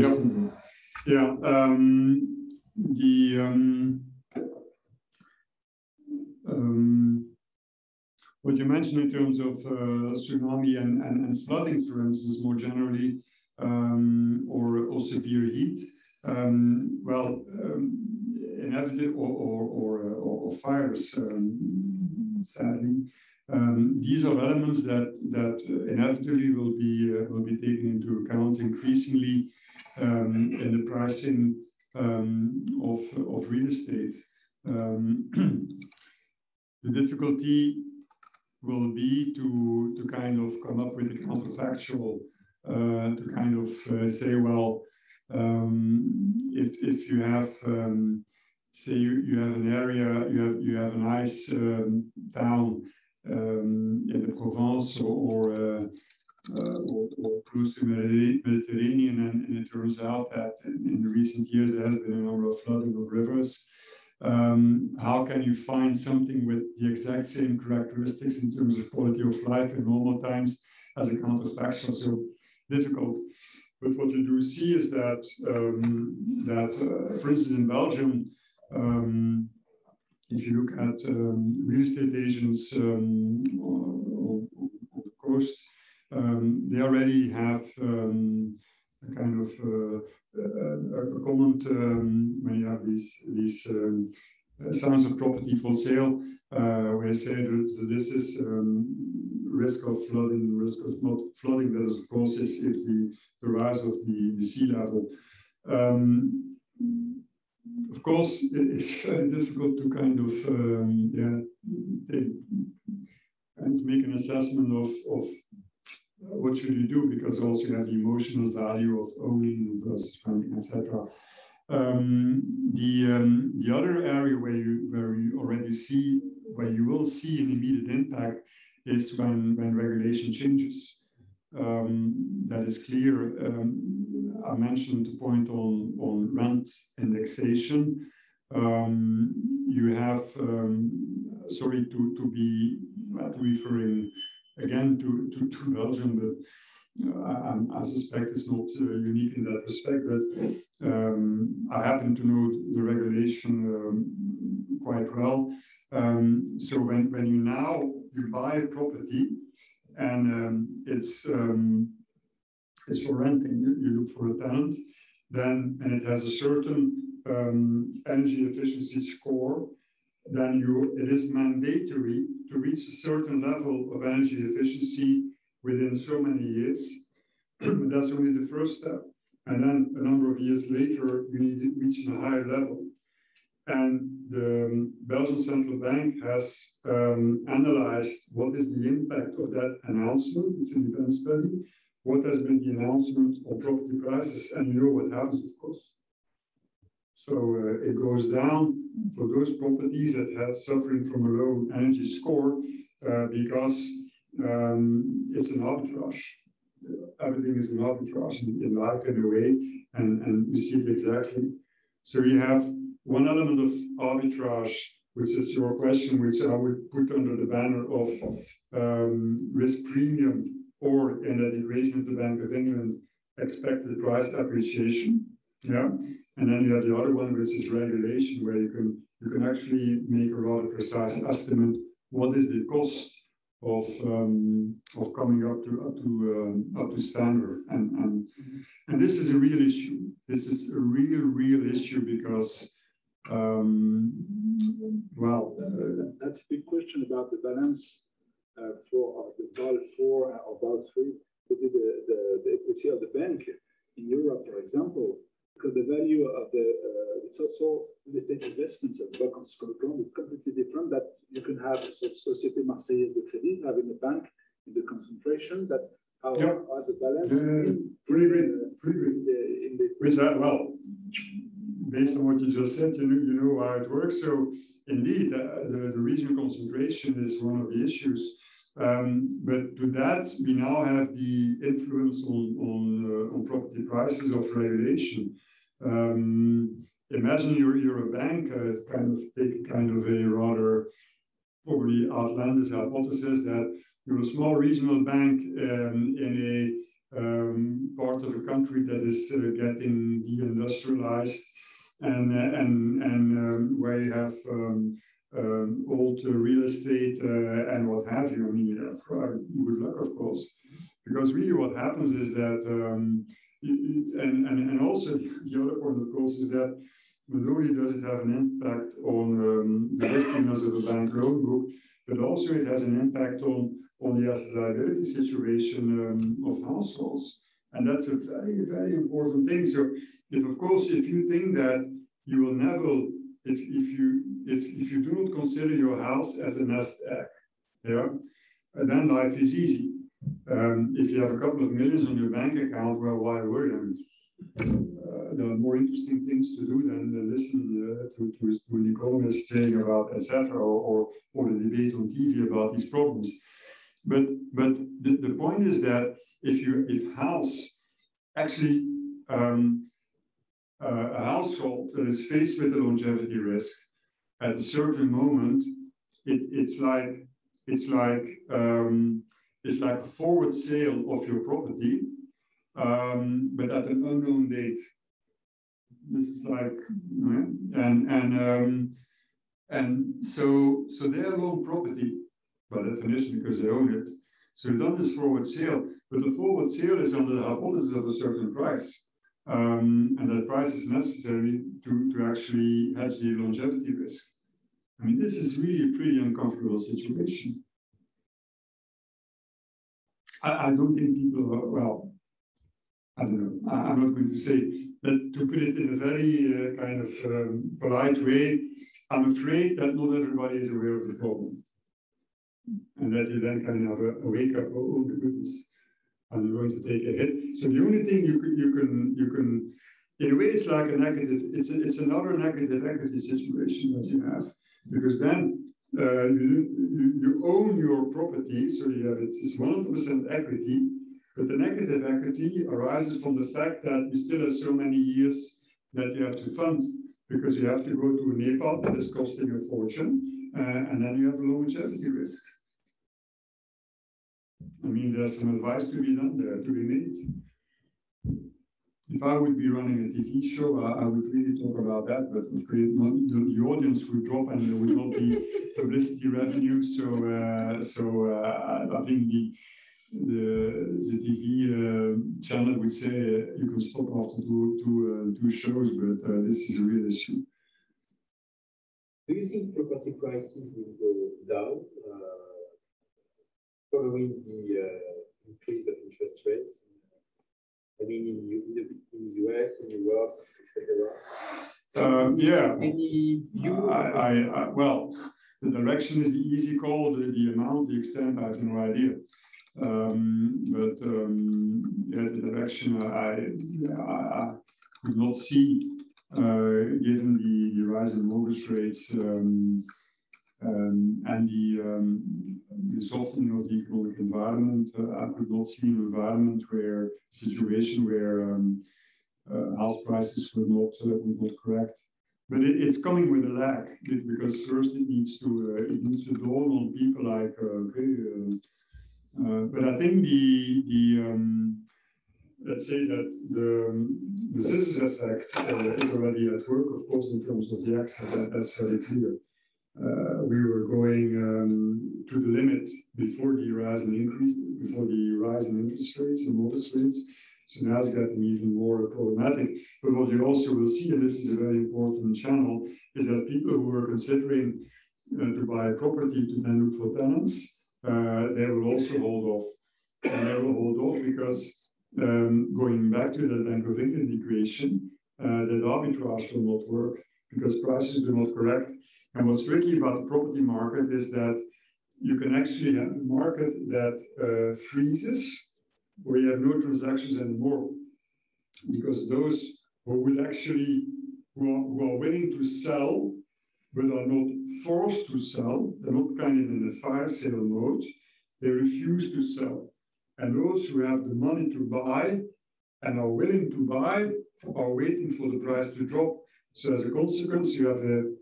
what you mentioned in terms of tsunami and flooding, for instance, more generally, or severe heat, inevitably, or fires, sadly. These are elements that inevitably will be taken into account increasingly in the pricing of real estate. The difficulty will be to kind of come up with a counterfactual, to kind of say, well, if you have, say you have an area, you have a nice town in the Provence or close to Mediterranean, and it turns out that in the recent years there has been a number of flooding of rivers. How can you find something with the exact same characteristics in terms of quality of life in normal times as a counterfactual? So difficult. But what you do see is that, for instance, in Belgium, if you look at real estate agents on the coast, they already have a kind of a comment when you have these signs of property for sale, where I say that this is risk of flooding, risk of not flooding. That is, of course, if the rise of the sea level. Of course, it's very difficult to kind of make an assessment of what should you do, because also you have the emotional value of owning versus renting, etc. The other area where you already see, where you will see an immediate impact is when regulation changes. That is clear. I mentioned the point on rent indexation. You have, sorry to be referring again to Belgium, but I suspect it's not unique in that respect, but I happen to know the regulation quite well. So when you buy a property and it's for renting, you look for a tenant, and it has a certain energy efficiency score, then it is mandatory to reach a certain level of energy efficiency within so many years. That's only the first step. And then a number of years later, you need to reach a higher level. And the Belgian Central Bank has analyzed what is the impact of that announcement. It's an event study. What has been the announcement on property prices? And you know what happens, of course. So it goes down for those properties that have suffering from a low energy score because it's an arbitrage. Everything is an arbitrage in life in a way, and you see it exactly. So you have one element of arbitrage, which is your question, which I would put under the banner of risk premium, or in that equation of the Bank of England, expected price appreciation. Yeah. And then you have the other one, which is regulation, where you can actually make a rather precise estimate. What is the cost of coming up to standard? And this is a real issue. This is a real issue because that's a big question about the balance for the Basel 4 or Basel 3. The equity of the bank in Europe, for example. Because the value of it's also the state investments of Banque is completely different. That you can have Société Marseillaise de Crédit, having a bank in the concentration that are the balance. Pretty great. Which well, based on what you just said, you know how it works. So indeed, the regional concentration is one of the issues. But to that, we now have the influence on property prices of regulation. Imagine you're a bank, take a kind of a rather probably outlandish hypothesis that you're a small regional bank in a part of a country that is getting de-industrialized and where you have old real estate and what have you. I mean, good luck, of course, because really what happens is that, and also the other point, of course, is that not only does it have an impact on the riskiness of a bank loan book, but also it has an impact on the asset liability situation of households. And that's a very, very important thing. So if you think that you will never if you do not consider your house as a nest egg, yeah, then life is easy. If you have a couple of millions on your bank account, well, why worry? I mean, there are more interesting things to do than listen to an economist saying about etc. or the debate on TV about these problems. But the point is that if house actually a household that is faced with a longevity risk at a certain moment, it's like a forward sale of your property, but at an unknown date. This is like, and so they own property by definition because they own it. So we've done this forward sale, but the forward sale is under the hypothesis of a certain price. And that price is necessary to actually hedge the longevity risk. I mean, this is really a pretty uncomfortable situation. I don't think people are, well, I don't know, I'm not going to say, but to put it in a very kind of polite way, I'm afraid that not everybody is aware of the problem. And that you then kind of have a wake up, oh my goodness, I'm going to take a hit. So the only thing you can, in a way, it's like a negative, it's another negative equity situation that you have, because then you own your property, so you have it's 100% equity, but the negative equity arises from the fact that you still have so many years that you have to fund, because you have to go to a Nepal that is costing a fortune, and then you have a longevity risk. I mean, there's some advice to be done there, to be made. If I would be running a TV show, I would really talk about that, but the audience would drop and there would not be publicity revenue. So I think the TV channel would say you can stop after two shows, but this is a real issue. Do you think property prices will go down following the increase of interest rates? I mean, in the US, in Europe, etc. Yeah. Any view? Well, the direction is the easy call. The amount, the extent, I have no idea. Yeah, the direction I could not see, given the rise in mortgage rates and the softening of the economic environment. I could not see an environment where situation where house prices would not correct. But it's coming with a lag, because first it needs to dawn on people like but I think let's say that the scissors effect is already at work, of course, in terms of the access. That's very clear. We were going to the limit before the rise in interest rates and mortgage rates. So now it's getting even more problematic. But what you also will see, and this is a very important channel, is that people who are considering to buy a property to then look for tenants, they will also hold off. And they will hold off because going back to the Bank of England equation, that arbitrage will not work because prices do not correct. And what's tricky about the property market is that you can actually have a market that freezes, where you have no transactions anymore, because those who will actually who are willing to sell but are not forced to sell, they're not kind of in a fire sale mode, they refuse to sell. And those who have the money to buy and are willing to buy are waiting for the price to drop. So as a consequence, you have an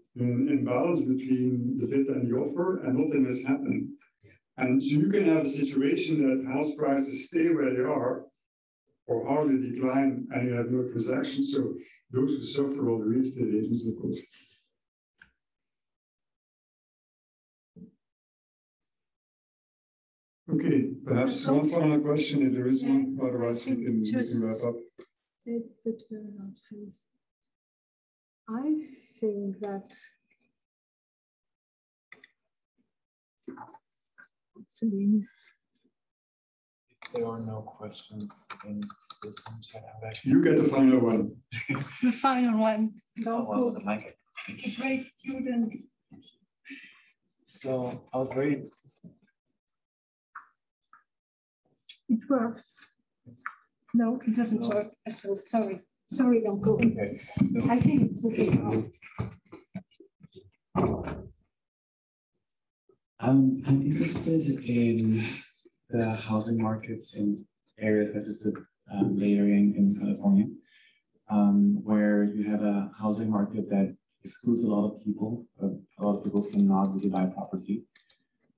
imbalance between the bid and the offer, and nothing is happening. And so you can have a situation that house prices stay where they are or hardly decline, and you have no transactions. So those who suffer are the real estate agents, of course. Okay, perhaps one final question if there is one, otherwise we can wrap up. I think that there are no questions in this one chat. You get the final one. The final one. Oh, well, the mic. It's a great student. So I was very. It works. No, it doesn't work. So sorry. Sorry, don't go. Okay. I think it's okay now. I'm interested in the housing markets in areas such as the Bay Area in California, where you have a housing market that excludes a lot of people. A lot of people cannot really buy property.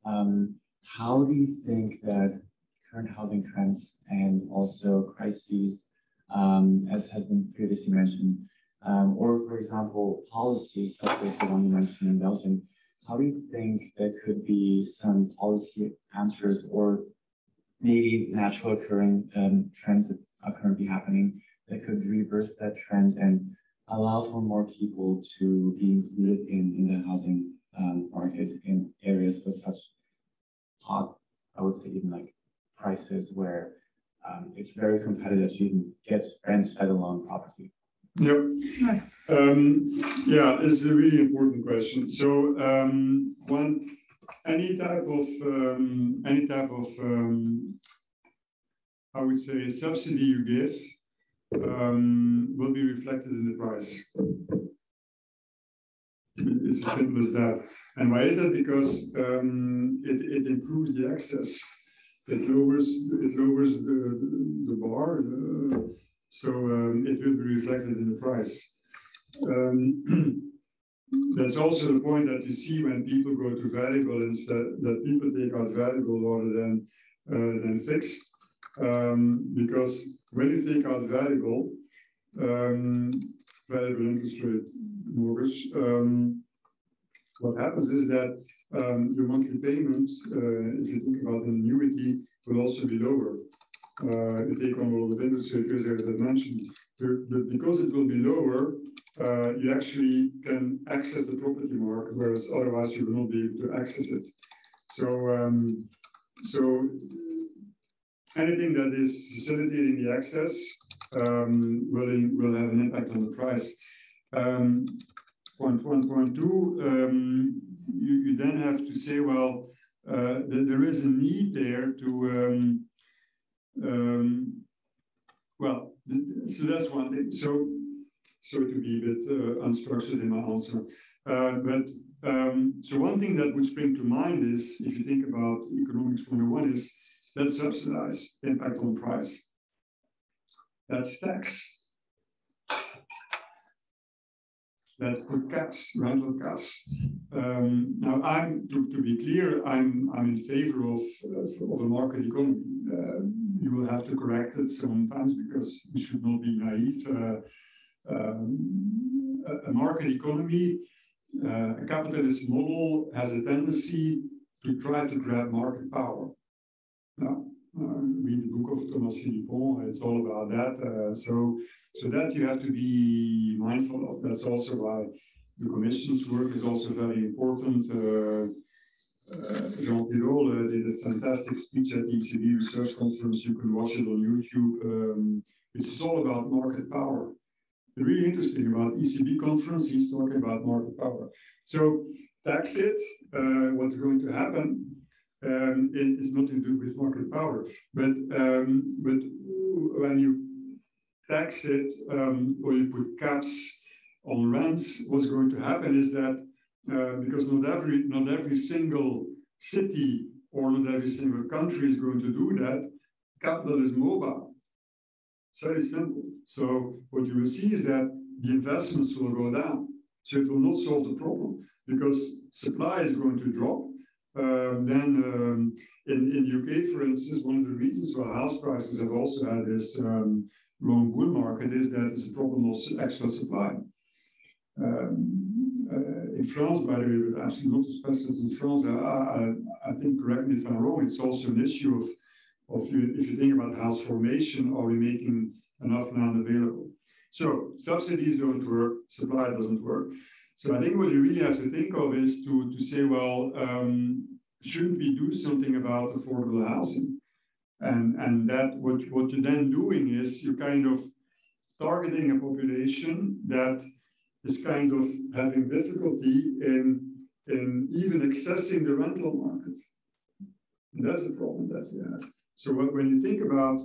How do you think that current housing trends and also crises, as has been previously mentioned, or for example, policies such as the one you mentioned in Belgium, how do you think there could be some policy answers or maybe natural occurring trends that are currently happening that could reverse that trend and allow for more people to be included in the housing market in areas with such hot, I would say even like prices where it's very competitive to even get rent, let alone property? Yep. Yeah, it's a really important question. So any type of I would say subsidy you give will be reflected in the price. It's as simple as that. And why is that? Because it improves the access. It lowers the bar. So it will be reflected in the price. That's also the point that you see when people go to variable instead, that people take out variable rather than fixed. Because when you take out variable interest rate mortgage, what happens is that your monthly payment, if you think about an annuity, will also be lower. You take on all of interest rate risk, as I mentioned, but because it will be lower, you actually can access the property market, whereas otherwise you will not be able to access it. So anything that is facilitating the access will have an impact on the price. Point one, point two, you then have to say, well, there is a need there to so that's one thing. So to be a bit unstructured in my answer, so one thing that would spring to mind is, if you think about economics 101, is let's subsidize the impact on price. That's tax. Let's put caps, rental caps. Now, to be clear, I'm in favor of a market economy. You will have to correct it sometimes because we should not be naive. A market economy, a capitalist model has a tendency to try to grab market power. Now, read the book of Thomas Philippon, it's all about that. So that you have to be mindful of. That's also why the Commission's work is also very important. Jean Tirole did a fantastic speech at the ECB Research Conference. You can watch it on YouTube. It's all about market power. The really interesting about ECB conference, he's talking about market power. So tax it, what's going to happen? It's nothing to do with market power, but when you tax it or you put caps on rents, what's going to happen is that because not every single city or not every single country is going to do that, capital is mobile. It's very simple. So what you will see is that the investments will go down. So it will not solve the problem because supply is going to drop. Then in UK, for instance, one of the reasons why house prices have also had this long bull market is that it's a problem of extra supply. In France, by the way, but actually not especially in France, I think, correct me if I'm wrong, it's also an issue of if you think about house formation, are we making enough land available? So subsidies don't work, supply doesn't work. So I think what you really have to think of is to say, well, shouldn't we do something about affordable housing? And that what you're then doing is you're kind of targeting a population that is kind of having difficulty in even accessing the rental market. And that's a problem that you have. So when you think about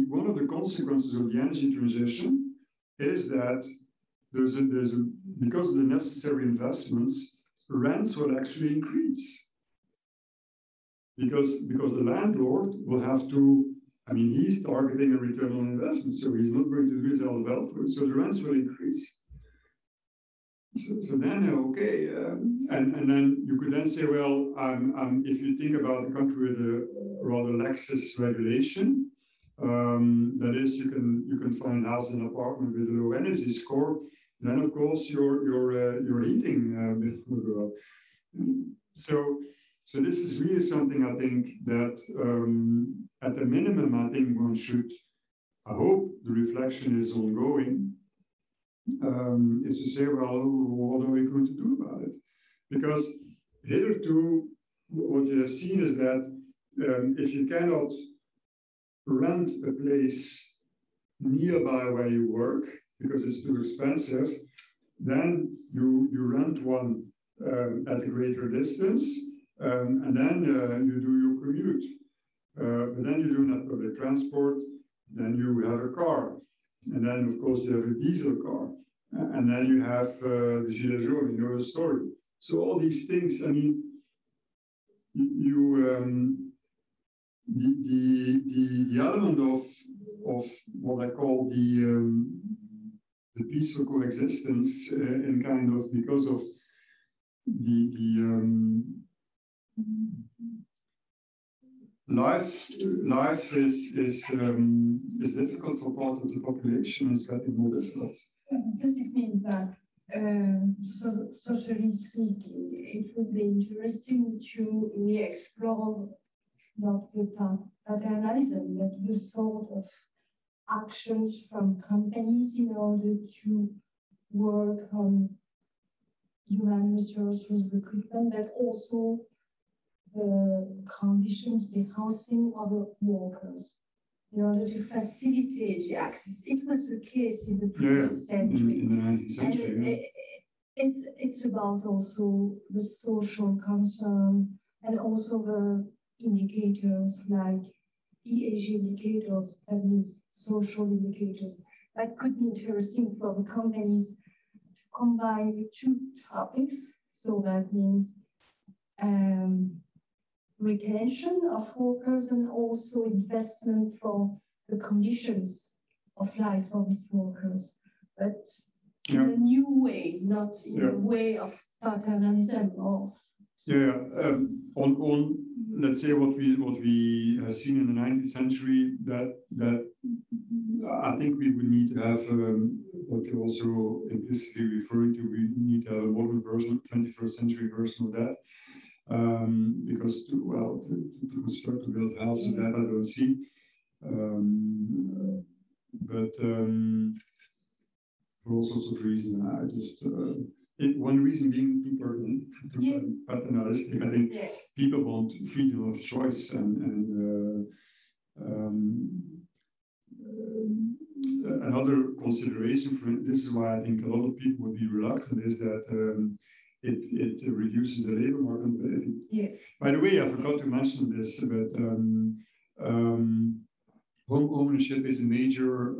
one of the consequences of the energy transition is that because of the necessary investments, rents will actually increase. Because the landlord will have to, I mean, he's targeting a return on investment, so he's not going to do his own development, so the rents will increase. So then, okay, and then you could then say, well, if you think about a country with a rather laxist regulation, that is, you can find house and apartment with a low energy score, then of course your heating will go up. So this is really something I think that at the minimum, I think one should, I hope the reflection is ongoing, is to say, well, what are we going to do about it? Because hitherto, what you have seen is that if you cannot rent a place nearby where you work because it's too expensive, then you rent one at a greater distance, and then you do your commute. But then you do not public transport, then you have a car, and then of course you have a diesel car, and then you have the Gilets jaunes, you know the story. So all these things, I mean, the element of what I call the peaceful coexistence and kind of because of life is difficult for part of the population. It's getting more difficult. Does it mean that, socially speaking, it would be interesting to re-explore not the paternalism, but the sort of actions from companies in order to work on human resources recruitment, but also the conditions, the housing of the workers, in order to facilitate the access. It was the case in the previous century. In the 19th century. It's about also the social concerns and also the indicators like ESG indicators, that means social indicators. That could be interesting for the companies to combine the two topics. So that means retention of workers and also investment for the conditions of life of these workers. But in a new way, not in a way of paternalism or on let's say what we have seen in the 19th century, that I think we would need to have what you're also implicitly referring to. We need to have a modern version, 21st century version of that, because to construct to build houses that I don't see, but for all sorts of reasons, I just. One reason being people are too paternalistic. I think people want freedom of choice, and another consideration for this is why I think a lot of people would be reluctant is that it reduces the labor market mobility. By the way, I forgot to mention this, but home ownership is a major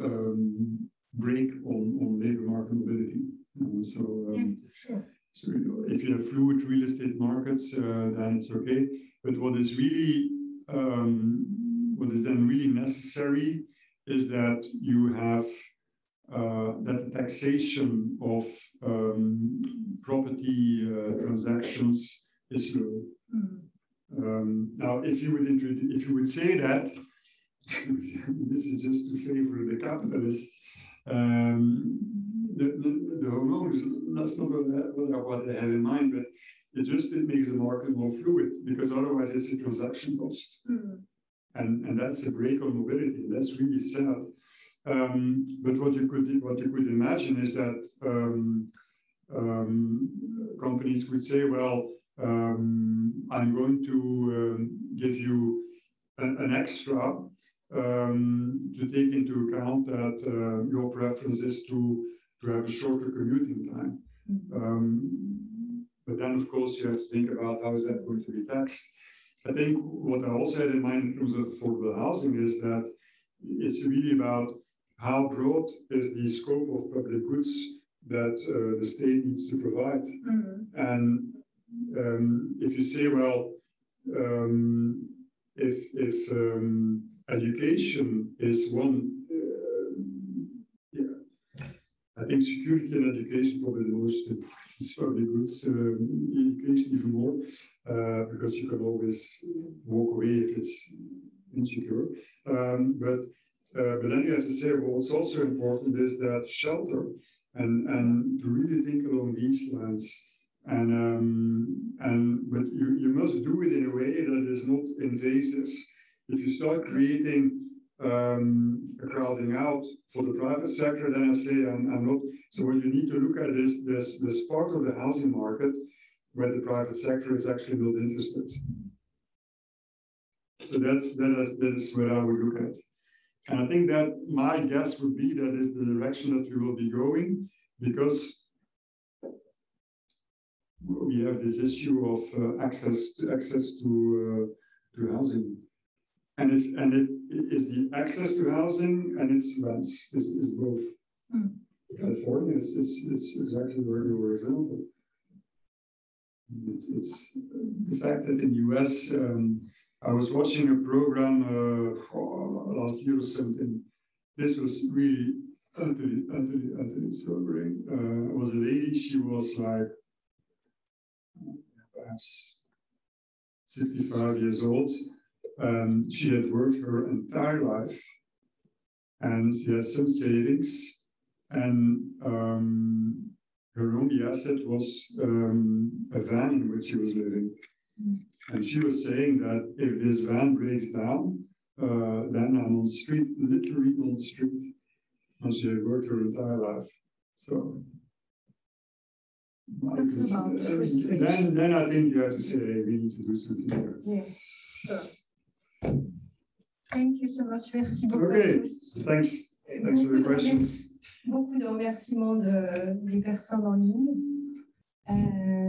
break on labor market mobility. So if you have fluid real estate markets, then it's okay. But what is then really necessary is that you have that the taxation of property transactions is low. Now, if you would say that this is just to favor the capitalists. The homeowners, that's not what they have in mind, but it makes the market more fluid, because otherwise it's a transaction cost. And that's a break on mobility. That's really sad. But what you could imagine is that companies would say, well, I'm going to give you an extra to take into account that your preference is to have a shorter commuting time. But then, of course, you have to think about how is that going to be taxed. I think what I also had in mind in terms of affordable housing is that it's really about how broad is the scope of public goods that the state needs to provide. And if you say, well, if education is one, I think security and education probably the most important public goods, education even more, because you can always walk away if it's insecure. But then you have to say, well, what's also important is that shelter, and to really think along these lines. But you must do it in a way that is not invasive. If you start creating a crowding out for the private sector, then I say I'm not. So what you need to look at is this part of the housing market where the private sector is actually not interested. So that is where I would look at. And I think that my guess would be that is the direction that we will be going, because we have this issue of access to housing, and it is the access to housing and its rents. This is both. California is exactly where you were example. It's the fact that in the US, I was watching a program last year or something. This was really utterly sobering. It was a lady. She was like perhaps 65 years old. She had worked her entire life, and she has some savings, and her only asset was a van in which she was living. And she was saying that if this van breaks down, then I'm on the street, literally on the street. And she had worked her entire life. So then I think you have to say, hey, we need to do something here. Yeah, sure. Thank you so much. Merci beaucoup. Okay, thanks. Thanks for the questions. Beaucoup de remerciements des personnes en ligne.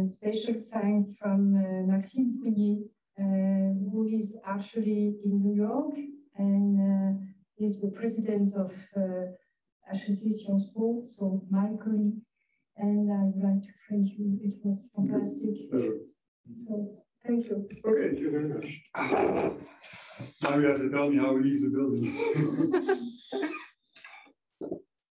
Special thanks from Maxime Pouillet, who is actually in New York and is the president of HEC Sciences Po, so my colleague. And I would like to thank you. It was fantastic. Pleasure. So thank you. Okay, thank you very much. Now you have to tell me how we leave the building.